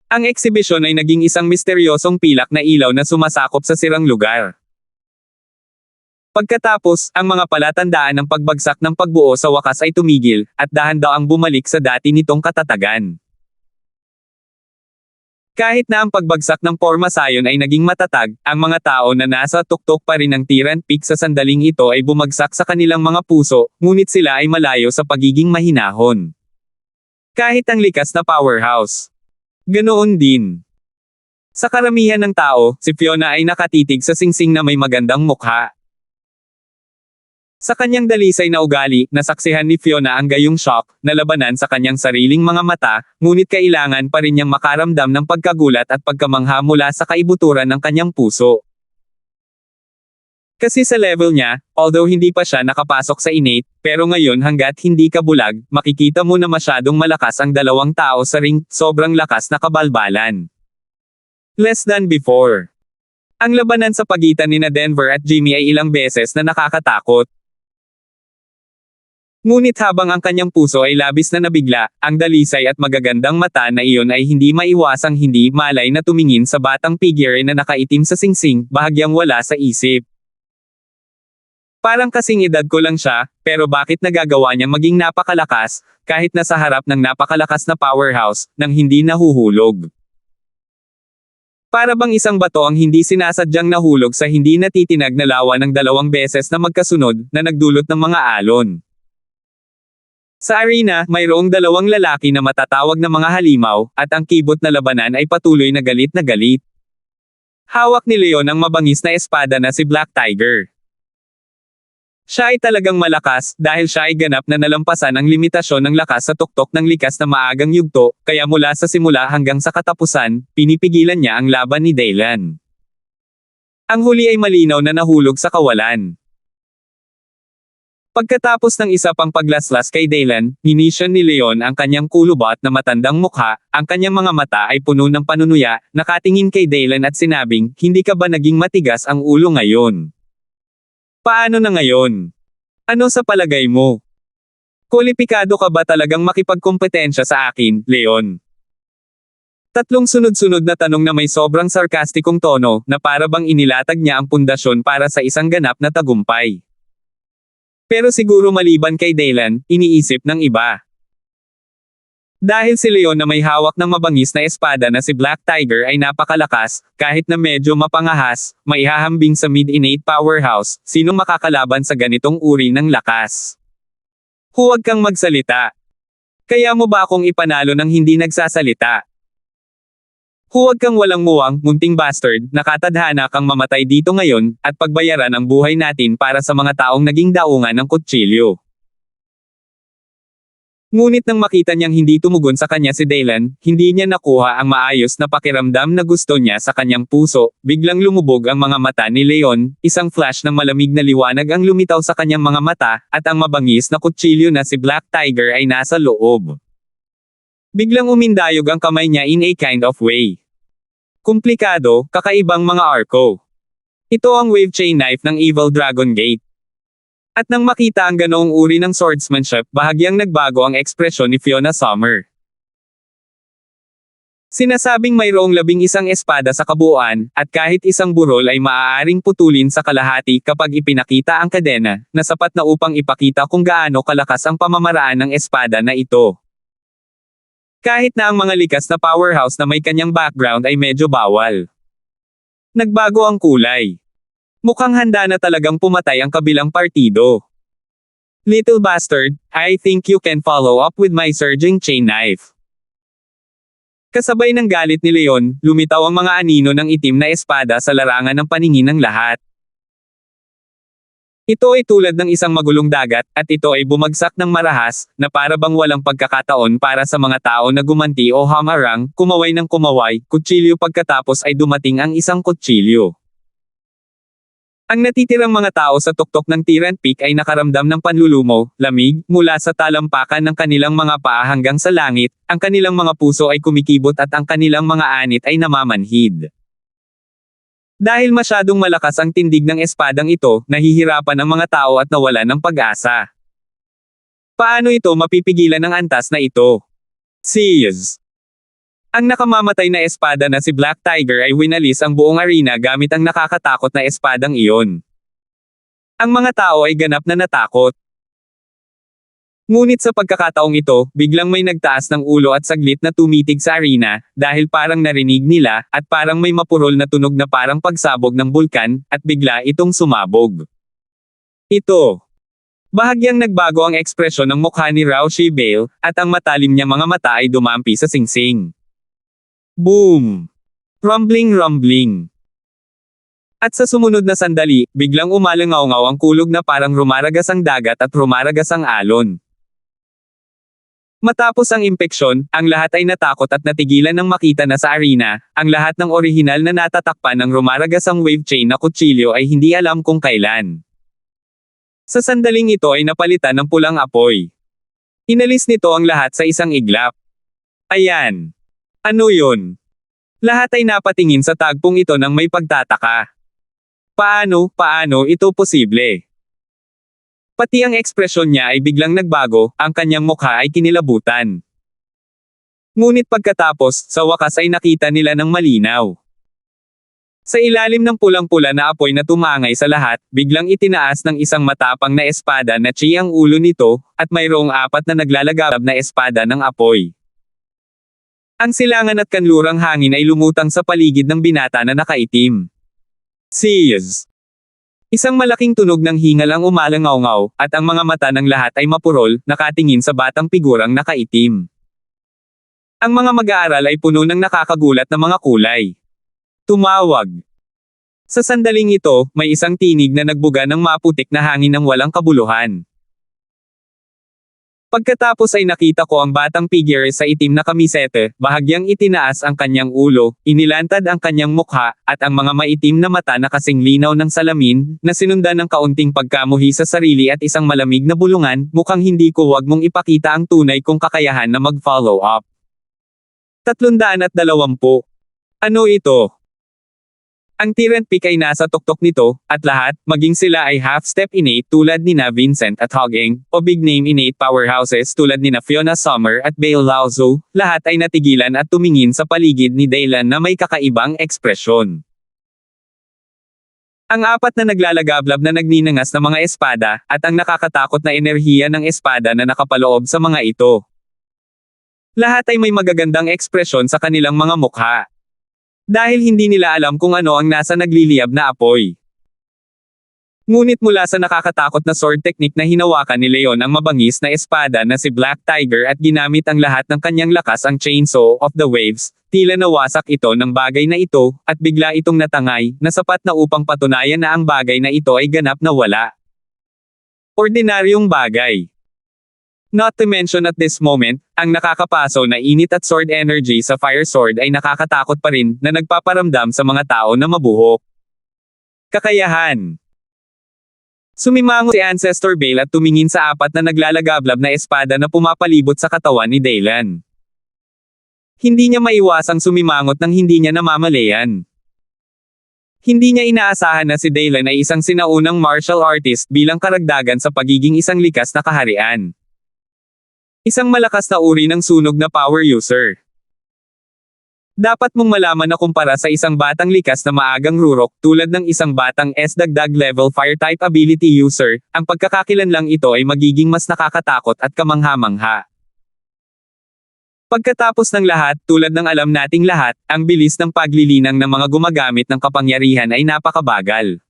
Ang eksibisyon ay naging isang misteryosong pilak na ilaw na sumasakop sa sirang lugar. Pagkatapos, ang mga palatandaan ng pagbagsak ng pagbuo sa wakas ay tumigil, at dahan-daang bumalik sa dati nitong katatagan. Kahit na ang pagbagsak ng Pormasayon ay naging matatag, ang mga tao na nasa tuktok pa rin ng Tyrant Peak sa sandaling ito ay bumagsak sa kanilang mga puso, ngunit sila ay malayo sa pagiging mahinahon. Kahit ang likas na powerhouse. Ganoon din. Sa karamihan ng tao, si Fiona ay nakatitig sa singsing na may magandang mukha. Sa kanyang dalisay na ugali, nasaksihan ni Fiona ang gayong shock na labanan sa kanyang sariling mga mata, ngunit kailangan pa rin niyang makaramdam ng pagkagulat at pagkamangha mula sa kaibuturan ng kanyang puso. Kasi sa level niya, although hindi pa siya nakapasok sa innate, pero ngayon hanggat hindi ka bulag, makikita mo na masyadong malakas ang dalawang tao sa ring, sobrang lakas na kabalbalan. Less than before. Ang labanan sa pagitan ni Denver at Jimmy ay ilang beses na nakakatakot. Ngunit habang ang kanyang puso ay labis na nabigla, ang dalisay at magagandang mata na iyon ay hindi maiwasang hindi malay na tumingin sa batang figure na nakaitim sa singsing, bahagyang wala sa isip. Parang kasing edad ko lang siya, pero bakit nagagawa niyang maging napakalakas, kahit nasa harap ng napakalakas na powerhouse, nang hindi nahuhulog. Para bang isang bato ang hindi sinasadyang nahulog sa hindi natitinag na lawa ng 2 beses na magkasunod, na nagdulot ng mga alon. Sa arena, mayroong 2 lalaki na matatawag na mga halimaw, at ang kibot na labanan ay patuloy na galit na galit. Hawak ni Leon ang mabangis na espada na si Black Tiger. Siya ay talagang malakas, dahil siya ay ganap na nalampasan ang limitasyon ng lakas sa tuktok ng likas na maagang yugto, kaya mula sa simula hanggang sa katapusan, pinipigilan niya ang laban ni Daylan. Ang huli ay malinaw na nahulog sa kawalan. Pagkatapos ng isa pang paglaslas kay Daylan, hinisyon ni Leon ang kanyang kulubot na matandang mukha, ang kanyang mga mata ay puno ng panunuya, nakatingin kay Daylan at sinabing, hindi ka ba naging matigas ang ulo ngayon? Paano na ngayon? Ano sa palagay mo? Kwalipikado ka ba talagang makipagkompetensya sa akin, Leon? 3 sunod-sunod na tanong na may sobrang sarkastikong tono, na para bang inilatag niya ang pundasyon para sa isang ganap na tagumpay. Pero siguro maliban kay Daylan, iniisip ng iba. Dahil si Leon na may hawak ng mabangis na espada na si Black Tiger ay napakalakas, kahit na medyo mapangahas, maihahambing sa mid-innate powerhouse, sinong makakalaban sa ganitong uri ng lakas? Huwag kang magsalita. Kaya mo ba akong ipanalo ng hindi nagsasalita? Huwag kang walang muwang, munting bastard, nakatadhana kang mamatay dito ngayon, at pagbayaran ang buhay natin para sa mga taong naging daungan ng kutsilyo. Ngunit nang makita niyang hindi tumugon sa kanya si Daylan, hindi niya nakuha ang maayos na pakiramdam na gusto niya sa kanyang puso, biglang lumubog ang mga mata ni Leon, isang flash ng malamig na liwanag ang lumitaw sa kanyang mga mata, at ang mabangis na kutsilyo na si Black Tiger ay nasa loob. Biglang umindayog ang kamay niya in a kind of way. Komplikado, kakaibang mga arko. Ito ang wave chain knife ng Evil Dragon Gate. At nang makita ang ganoong uri ng swordsmanship, bahagyang nagbago ang ekspresyon ni Fiona Summer. Sinasabing mayroong 11 espada sa kabuuan, at kahit isang burol ay maaaring putulin sa kalahati kapag ipinakita ang kadena, na sapat na upang ipakita kung gaano kalakas ang pamamaraan ng espada na ito. Kahit na ang mga likas na powerhouse na may kanyang background ay medyo bawal. Nagbago ang kulay. Mukhang handa na talagang pumatay ang kabilang partido. Little bastard, I think you can follow up with my surging chain knife. Kasabay ng galit ni Leon, lumitaw ang mga anino ng itim na espada sa larangan ng paningin ng lahat. Ito ay tulad ng isang magulong dagat, at ito ay bumagsak ng marahas, na para bang walang pagkakataon para sa mga tao na gumanti o hamarang, kumaway ng kumaway, kutsilyo pagkatapos ay dumating ang isang kutsilyo. Ang natitirang mga tao sa tuktok ng Tyrant Peak ay nakaramdam ng panlulumo, lamig, mula sa talampakan ng kanilang mga paa hanggang sa langit, ang kanilang mga puso ay kumikibot at ang kanilang mga anit ay namamanhid. Dahil masyadong malakas ang tindig ng espadang ito, nahihirapan ang mga tao at nawalan ng pag-asa. Paano ito mapipigilan ng antas na ito? Seize. Ang nakamamatay na espada na si Black Tiger ay winalis ang buong arena gamit ang nakakatakot na espadang iyon. Ang mga tao ay ganap na natakot. Ngunit sa pagkakataong ito, biglang may nagtaas ng ulo at saglit na tumitig sa arena, dahil parang narinig nila, at parang may mapurol na tunog na parang pagsabog ng bulkan, at bigla itong sumabog. Ito. Bahagyang nagbago ang ekspresyon ng mukha ni Rao Shibale, at ang matalim niya mga mata ay dumampi sa singsing. Boom! Rumbling rumbling. At sa sumunod na sandali, biglang umalangaw-ngaw ang kulog na parang rumaragas ang dagat at rumaragas ang alon. Matapos ang impeksyon, ang lahat ay natakot at natigilan nang makita na sa arena, ang lahat ng orihinal na natatakpan ng rumaragas ang wave chain na kutsilyo ay hindi alam kung kailan. Sa sandaling ito ay napalitan ng pulang apoy. Inalis nito ang lahat sa isang iglap. Ayan. Ano yun? Lahat ay napatingin sa tagpong ito nang may pagtataka. Paano ito posible? Pati ang ekspresyon niya ay biglang nagbago, ang kanyang mukha ay kinilabutan. Ngunit pagkatapos, sa wakas ay nakita nila ng malinaw. Sa ilalim ng pulang-pula na apoy na tumangay sa lahat, biglang itinaas ng isang matapang na espada na chi ang ulo nito, at mayroong 4 na naglalagab na espada ng apoy. Ang silangan at kanlurang hangin ay lumutang sa paligid ng binata na nakaitim. Seize! Isang malaking tunog ng hingal ang umalangaw-ngaw, at ang mga mata ng lahat ay mapurol, nakatingin sa batang figurang nakaitim. Ang mga mag-aaral ay puno ng nakakagulat na mga kulay. Tumawag. Sa sandaling ito, may isang tinig na nagbuga ng maputik na hangin ng walang kabuluhan. Pagkatapos ay nakita ko ang batang figure sa itim na kamisete, bahagyang itinaas ang kanyang ulo, inilantad ang kanyang mukha, at ang mga maitim na mata na kasing linaw ng salamin, na sinundan ng kaunting pagkamuhi sa sarili at isang malamig na bulungan, mukhang hindi ko wag mong ipakita ang tunay kong kakayahan na mag-follow up. 320. Ano ito? Ang Tyrant Peak ay nasa tuktok nito, at lahat, maging sila ay half-step innate tulad nina Vincent at Hogging, o big-name innate powerhouses tulad nina Fiona Summer at Bale Laozo, lahat ay natigilan at tumingin sa paligid ni Daylan na may kakaibang ekspresyon. Ang 4 na naglalagablab na nagninangas na mga espada, at ang nakakatakot na enerhiya ng espada na nakapaloob sa mga ito. Lahat ay may magagandang ekspresyon sa kanilang mga mukha. Dahil hindi nila alam kung ano ang nasa nagliliyab na apoy. Ngunit mula sa nakakatakot na sword technique na hinawakan ni Leon ang mabangis na espada na si Black Tiger at ginamit ang lahat ng kanyang lakas ang Chainsaw of the Waves, tila nawasak ito ng bagay na ito, at bigla itong natangay, na sapat na upang patunayan na ang bagay na ito ay ganap na wala. Ordinaryong bagay. Not to mention at this moment, ang nakakapaso na init at sword energy sa Fire Sword ay nakakatakot pa rin, na nagpaparamdam sa mga tao na mabuhok. Kakayahan. Sumimango si Ancestor Bale at tumingin sa 4 na naglalagablab na espada na pumapalibot sa katawan ni Daylan. Hindi niya maiwasang sumimangot nang hindi niya namamalayan. Hindi niya inaasahan na si Daylan ay isang sinaunang martial artist bilang karagdagan sa pagiging isang likas na kaharian. Isang malakas na uri ng sunog na power user. Dapat mong malaman na kumpara sa isang batang likas na maagang rurok tulad ng isang batang S-dagdag level fire type ability user, ang pagkakakilanlang ito ay magiging mas nakakatakot at kamangha-mangha. Pagkatapos ng lahat, tulad ng alam nating lahat, ang bilis ng paglilinang ng mga gumagamit ng kapangyarihan ay napakabagal.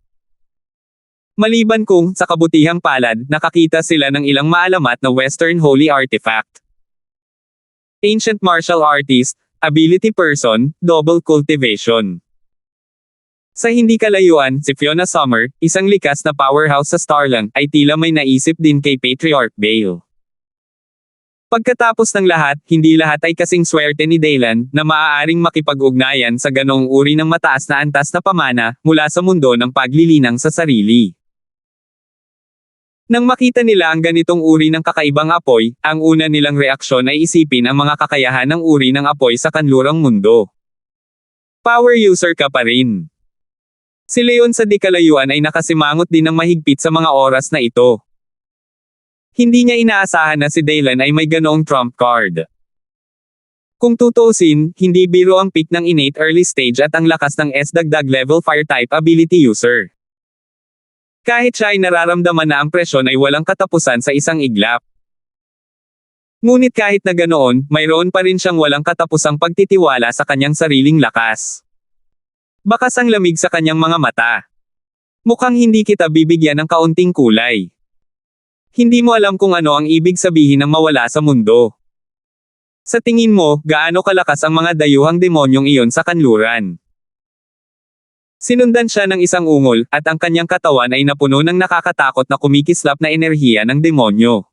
Maliban kung, sa kabutihang palad, nakakita sila ng ilang maalamat na Western Holy Artifact. Ancient Martial Artist, Ability Person, Double Cultivation. Sa hindi kalayuan, si Fiona Summer, isang likas na powerhouse sa Starland, ay tila may naisip din kay Patriarch Bale. Pagkatapos ng lahat, hindi lahat ay kasing swerte ni Daylan, na maaaring makipag-ugnayan sa ganong uri ng mataas na antas na pamana, mula sa mundo ng paglilinang sa sarili. Nang makita nila ang ganitong uri ng kakaibang apoy, ang una nilang reaksyon ay isipin ang mga kakayahan ng uri ng apoy sa kanlurang mundo. Power user ka pa rin. Si Leon sa di kalayuan ay nakasimangot din ng mahigpit sa mga oras na ito. Hindi niya inaasahan na si Daylan ay may ganoong trump card. Kung tutuusin, hindi biro ang peak ng innate early stage at ang lakas ng S-dagdag level fire type ability user. Kahit siya ay nararamdaman na ang presyon ay walang katapusan sa isang iglap. Ngunit kahit na ganoon, mayroon pa rin siyang walang katapusang pagtitiwala sa kanyang sariling lakas. Bakas ang lamig sa kanyang mga mata. Mukhang hindi kita bibigyan ng kaunting kulay. Hindi mo alam kung ano ang ibig sabihin ng mawala sa mundo. Sa tingin mo, gaano kalakas ang mga dayuhang demonyong iyon sa kanluran? Sinundan siya ng isang ungol, at ang kanyang katawan ay napuno ng nakakatakot na kumikislap na enerhiya ng demonyo.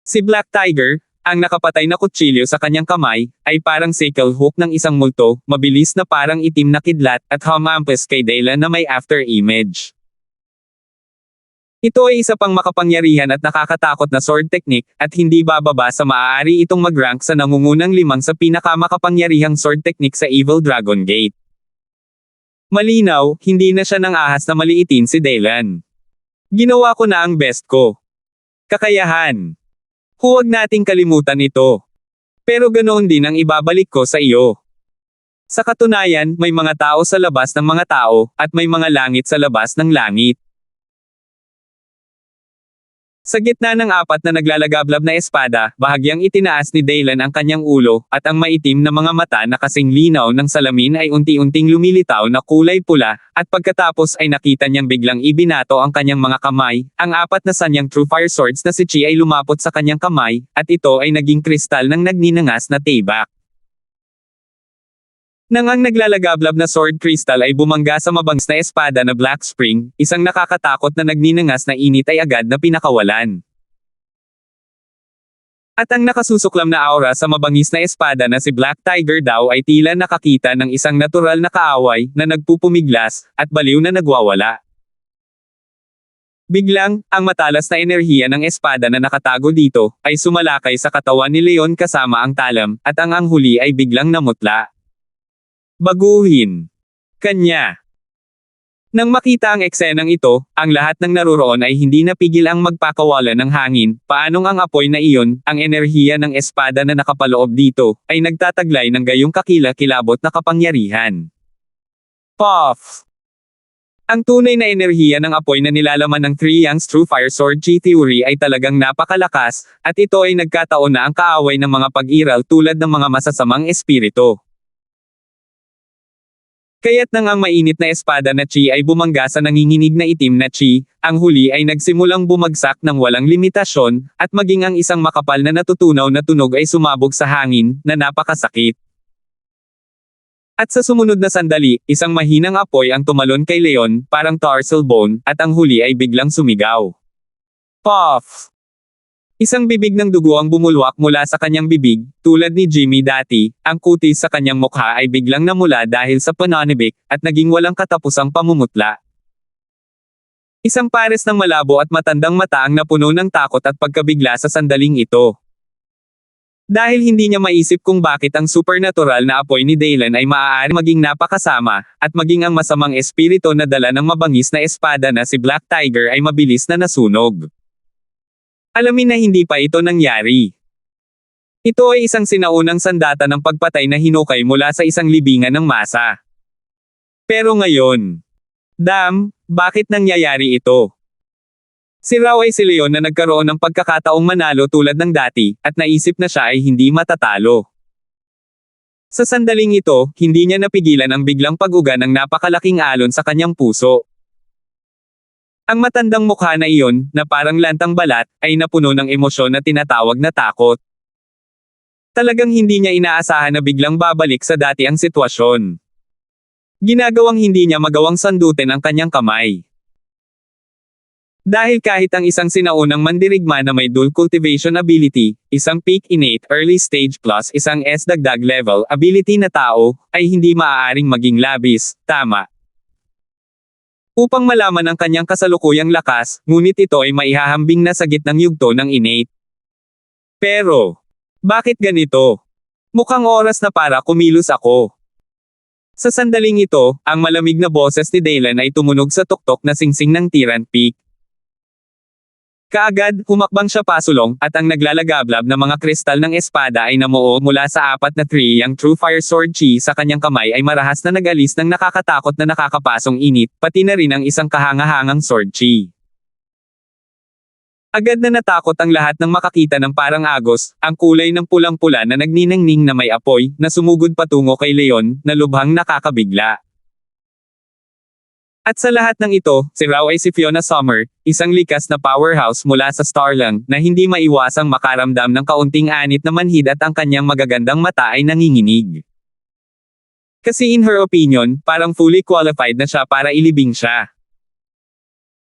Si Black Tiger, ang nakapatay na kutsilyo sa kanyang kamay, ay parang sickle hook ng isang multo, mabilis na parang itim na kidlat, at humampas kay Daylan na may after image. Ito ay isa pang makapangyarihan at nakakatakot na sword technique, at hindi bababa sa maaari itong mag-rank sa nangungunang 5 sa pinakamakapangyarihang sword technique sa Evil Dragon Gate. Malinaw, hindi na siya nang ahas na maliitin si Daylan. Ginawa ko na ang best ko. Kakayahan. Huwag nating kalimutan ito. Pero ganoon din ang ibabalik ko sa iyo. Sa katunayan, may mga tao sa labas ng mga tao, at may mga langit sa labas ng langit. Sa gitna ng 4 na naglalagablab na espada, bahagyang itinaas ni Daylan ang kanyang ulo, at ang maitim na mga mata na kasing linaw ng salamin ay unti-unting lumilitaw na kulay pula, at pagkatapos ay nakita niyang biglang ibinato ang kanyang mga kamay. Ang 4 na sanyang True Fire Swords na si Chi ay lumapot sa kanyang kamay, at ito ay naging kristal ng nagninangas na tibak. Nang ang naglalagablab na sword crystal ay bumangga sa mabangs na espada na Black Spring, isang nakakatakot na nagninangas na init ay agad na pinakawalan. At ang nakasusuklam na aura sa mabangis na espada na si Black Tiger daw ay tila nakakita ng isang natural na kaaway na nagpupumiglas, at baliw na nagwawala. Biglang, ang matalas na enerhiya ng espada na nakatago dito, ay sumalakay sa katawan ni Leon kasama ang talam, at ang anghuli ay biglang namutla. Baguhin. Kanya. Nang makita ang eksenang ito, ang lahat ng naruroon ay hindi napigil ang magpakawala ng hangin. Paanong ang apoy na iyon, ang enerhiya ng espada na nakapaloob dito, ay nagtataglay ng gayong kakila-kilabot na kapangyarihan. Puff! Ang tunay na enerhiya ng apoy na nilalaman ng Three Young's True Fire Sword Chi Theory ay talagang napakalakas, at ito ay nagkataon na ang kaaway ng mga pag-iral tulad ng mga masasamang espiritu. Kaya't nang ang mainit na espada na Chi ay bumangga sa nanginginig na itim na Chi, ang huli ay nagsimulang bumagsak ng walang limitasyon, at maging ang isang makapal na natutunaw na tunog ay sumabog sa hangin, na napakasakit. At sa sumunod na sandali, isang mahinang apoy ang tumalon kay Leon, parang tarsal bone, at ang huli ay biglang sumigaw. Puff! Isang bibig ng dugo ang bumulwak mula sa kanyang bibig, tulad ni Jimmy dati, ang kutis sa kanyang mukha ay biglang namula dahil sa pananibik, at naging walang katapusang pamumutla. Isang pares ng malabo at matandang mata ang napuno ng takot at pagkabigla sa sandaling ito. Dahil hindi niya maisip kung bakit ang supernatural na apoy ni Daylan ay maaari maging napakasama, at maging ang masamang espiritu na dala ng mabangis na espada na si Black Tiger ay mabilis na nasunog. Alamin na hindi pa ito nangyari. Ito ay isang sinaunang sandata ng pagpatay na hinukay mula sa isang libingan ng masa. Pero ngayon, bakit nangyayari ito? Si Rao ay si Leon na nagkaroon ng pagkakataong manalo tulad ng dati, at naisip na siya ay hindi matatalo. Sa sandaling ito, hindi niya napigilan ang biglang pag-uga ng napakalaking alon sa kanyang puso. Ang matandang mukha na iyon, na parang lantang balat, ay napuno ng emosyon na tinatawag na takot. Talagang hindi niya inaasahan na biglang babalik sa dati ang sitwasyon. Ginagawang hindi niya magawang sandutin ang kanyang kamay. Dahil kahit ang isang sinaunang mandirigma na may dual cultivation ability, isang peak innate early stage plus isang S dagdag level ability na tao, ay hindi maaaring maging labis, tama. Upang malaman ang kanyang kasalukuyang lakas, ngunit ito ay maihahambing na sa gitnang yugto ng innate. Pero, bakit ganito? Mukhang oras na para kumilos ako. Sa sandaling ito, ang malamig na boses ni Daylan ay tumunog sa tuktok na singsing ng Tyrant Peak. Kaagad, humakbang siya pasulong, at ang naglalagablab na mga kristal ng espada ay namuo mula sa 4 na Three Young True Fire Sword Chi sa kanyang kamay ay marahas na nag-alis ng nakakatakot na nakakapasong init, pati na rin ang isang kahangahangang Sword Chi. Agad na natakot ang lahat nang makakita ng parang agos, ang kulay ng pulang-pula na nagniningning na may apoy, na sumugod patungo kay Leon, na lubhang nakakabigla. At sa lahat ng ito, si Rao ay si Fiona Summer, isang likas na powerhouse mula sa Starlang, na hindi maiwasang makaramdam ng kaunting anit na manhid at ang kanyang magagandang mata ay nanginginig. Kasi in her opinion, parang fully qualified na siya para ilibing siya.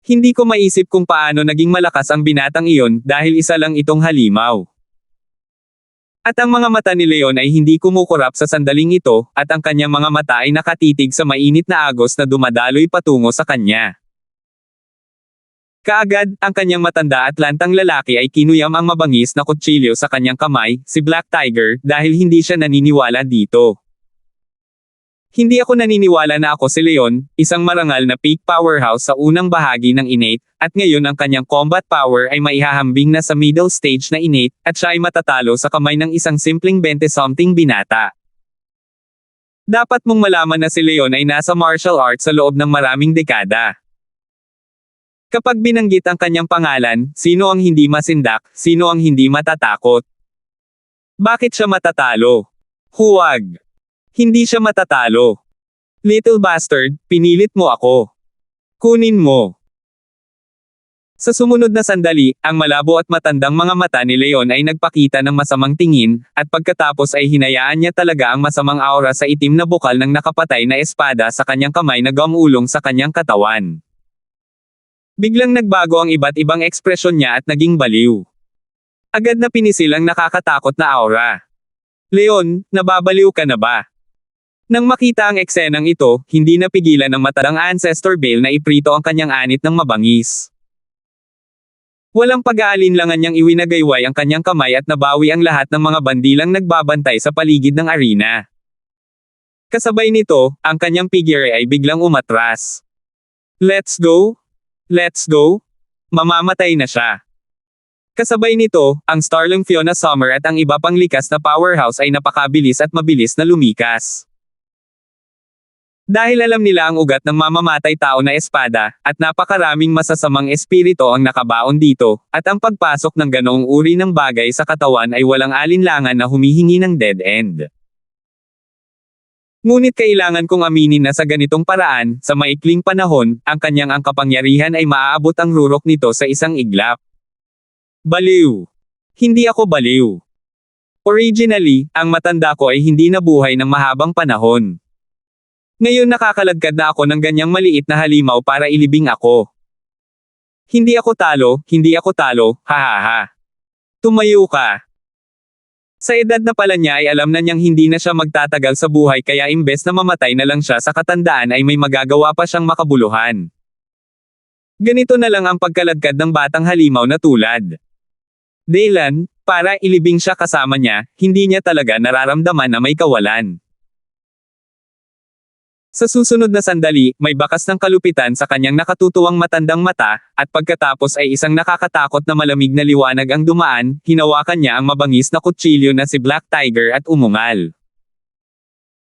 Hindi ko maisip kung paano naging malakas ang binatang iyon dahil isa lang itong halimaw. At ang mga mata ni Leon ay hindi kumukurap sa sandaling ito, at ang kanyang mga mata ay nakatitig sa mainit na agos na dumadaloy patungo sa kanya. Kaagad, ang kanyang matanda at lantang lalaki ay kinuyam ang mabangis na kutsilyo sa kanyang kamay, si Black Tiger, dahil hindi siya naniniwala dito. Hindi ako naniniwala na ako si Leon, isang marangal na peak powerhouse sa unang bahagi ng innate, at ngayon ang kanyang combat power ay maihahambing na sa middle stage na innate, at siya ay matatalo sa kamay ng isang simpleng 20-something binata. Dapat mong malaman na si Leon ay nasa martial arts sa loob ng maraming dekada. Kapag binanggit ang kanyang pangalan, sino ang hindi masindak, sino ang hindi matatakot? Bakit siya matatalo? Huwag! Hindi siya matatalo. Little bastard, pinilit mo ako. Kunin mo. Sa sumunod na sandali, ang malabo at matandang mga mata ni Leon ay nagpakita ng masamang tingin, at pagkatapos ay hinayaan niya talaga ang masamang aura sa itim na bukal ng nakapatay na espada sa kanyang kamay na gumulong sa kanyang katawan. Biglang nagbago ang iba't ibang ekspresyon niya at naging baliw. Agad na pinisil ang nakakatakot na aura. Leon, nababaliw ka na ba? Nang makita ang eksenang ito, hindi napigilan ng matandang ancestor Bale na iprito ang kanyang anit ng mabangis. Walang pag-aalinlangan niyang iwinagayway ang kanyang kamay at nabawi ang lahat ng mga bandilang nagbabantay sa paligid ng arena. Kasabay nito, ang kanyang figure ay biglang umatras. Let's go! Let's go! Mamamatay na siya. Kasabay nito, ang Starling Fiona Summer at ang iba pang likas na powerhouse ay napakabilis at mabilis na lumikas. Dahil alam nila ang ugat ng mamamatay tao na espada, at napakaraming masasamang espiritu ang nakabaon dito, at ang pagpasok ng ganoong uri ng bagay sa katawan ay walang alinlangan na humihingi ng dead end. Ngunit kailangan kong aminin na sa ganitong paraan, sa maikling panahon, ang kanyang kapangyarihan ay maaabot ang rurok nito sa isang iglap. Baliw! Hindi ako baliw. Originally, ang matanda ko ay hindi nabuhay ng mahabang panahon. Ngayon nakakalagkad na ako ng ganyang maliit na halimaw para ilibing ako. Hindi ako talo, hahaha. Tumayo ka. Sa edad na pala niya ay alam na niyang hindi na siya magtatagal sa buhay kaya imbes na mamatay na lang siya sa katandaan ay may magagawa pa siyang makabuluhan. Ganito na lang ang pagkalagkad ng batang halimaw na tulad. Daylan, para ilibing siya kasama niya, hindi niya talaga nararamdaman na may kawalan. Sa susunod na sandali, may bakas ng kalupitan sa kanyang nakatutuwang matandang mata, at pagkatapos ay isang nakakatakot na malamig na liwanag ang dumaan, hinawakan niya ang mabangis na kutsilyo na si Black Tiger at umungal.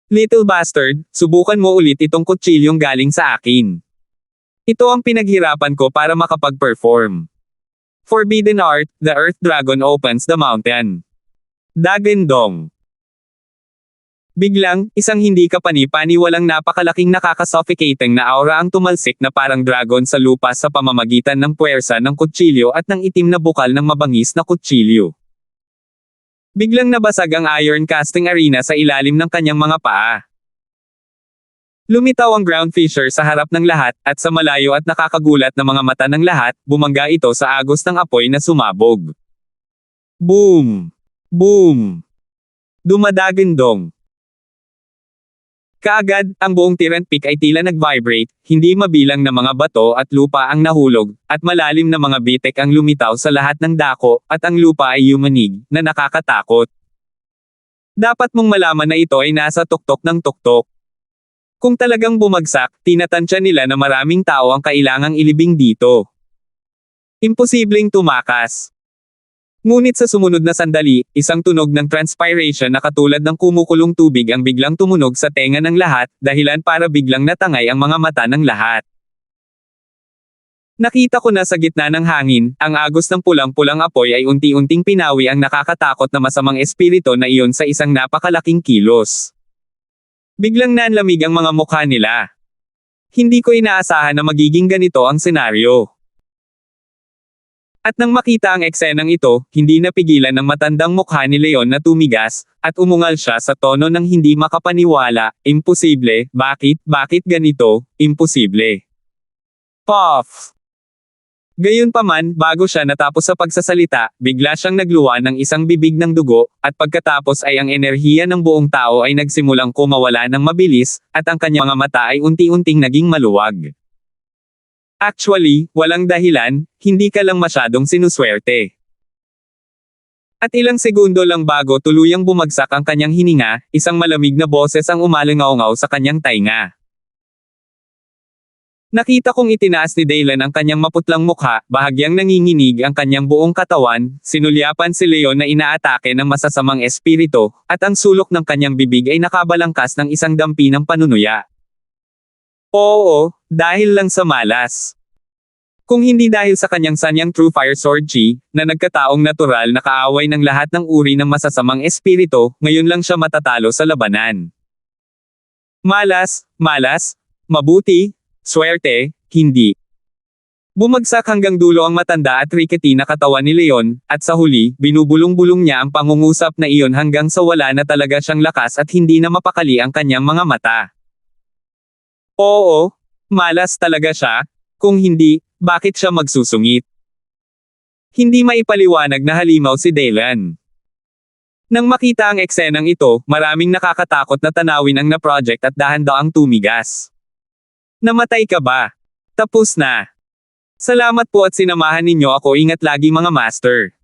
Little bastard, subukan mo ulit itong kutsilyong galing sa akin. Ito ang pinaghirapan ko para makapag-perform. Forbidden art, the earth dragon opens the mountain. Dagendong. Biglang, isang hindi kapani-paniwalang napakalaking nakakasuffocating na aura ang tumalsik na parang dragon sa lupa sa pamamagitan ng puwersa ng kutsilyo at ng itim na bukal ng mabangis na kutsilyo. Biglang nabasag ang iron casting arena sa ilalim ng kanyang mga paa. Lumitaw ang ground fissure sa harap ng lahat, at sa malayo at nakakagulat na mga mata ng lahat, bumangga ito sa agos ng apoy na sumabog. Boom! Boom! Dumadagindong. Kaagad, ang buong Tyrant Peak ay tila nag-vibrate, hindi mabilang na mga bato at lupa ang nahulog, at malalim na mga bitek ang lumitaw sa lahat ng dako, at ang lupa ay yumanig, na nakakatakot. Dapat mong malaman na ito ay nasa tuktok ng tuktok. Kung talagang bumagsak, tinatansya nila na maraming tao ang kailangang ilibing dito. Imposibleng tumakas. Ngunit sa sumunod na sandali, isang tunog ng transpiration na katulad ng kumukulong tubig ang biglang tumunog sa tenga ng lahat, dahilan para biglang natangay ang mga mata ng lahat. Nakita ko na sa gitna ng hangin, ang agos ng pulang-pulang apoy ay unti-unting pinawi ang nakakatakot na masamang espiritu na iyon sa isang napakalaking kilos. Biglang nanlamig ang mga mukha nila. Hindi ko inaasahan na magiging ganito ang senaryo. At nang makita ang eksenang ito, hindi napigilan ng matandang mukha ni Leon na tumigas, at umungal siya sa tono ng hindi makapaniwala, imposible, bakit ganito, imposible. Puff! Gayunpaman, bago siya natapos sa pagsasalita, bigla siyang nagluwa ng isang bibig ng dugo, at pagkatapos ay ang enerhiya ng buong tao ay nagsimulang kumawala ng mabilis, at ang kanyang mga mata ay unti-unting naging maluwag. Actually, walang dahilan, hindi ka lang masyadong sinuswerte. At ilang segundo lang bago tuluyang bumagsak ang kanyang hininga, isang malamig na boses ang umalingaw-ngaw sa kanyang tainga. Nakita kong itinaas ni Daylan ang kanyang maputlang mukha, bahagyang nanginginig ang kanyang buong katawan, sinulyapan si Leon na inaatake ng masasamang espiritu, at ang sulok ng kanyang bibig ay nakabalangkas ng isang dampi ng panunuya. Oo, dahil lang sa malas. Kung hindi dahil sa kanyang sanyang True Fire Sword Chi, na nagkataong natural na kaaway ng lahat ng uri ng masasamang espiritu, ngayon lang siya matatalo sa labanan. Malas, mabuti, swerte, hindi. Bumagsak hanggang dulo ang matanda at rickety na katawan ni Leon, at sa huli, binubulong-bulong niya ang pangungusap na iyon hanggang sa wala na talaga siyang lakas at hindi na mapakali ang kanyang mga mata. Oo, malas talaga siya. Kung hindi, bakit siya magsusungit? Hindi maipaliwanag na halimaw si Daylan. Nang makita ang eksenang ito, maraming nakakatakot na tanawin ang na-project at dahan-daang tumigas. Namatay ka ba? Tapos na. Salamat po at sinamahan ninyo ako, ingat lagi mga master.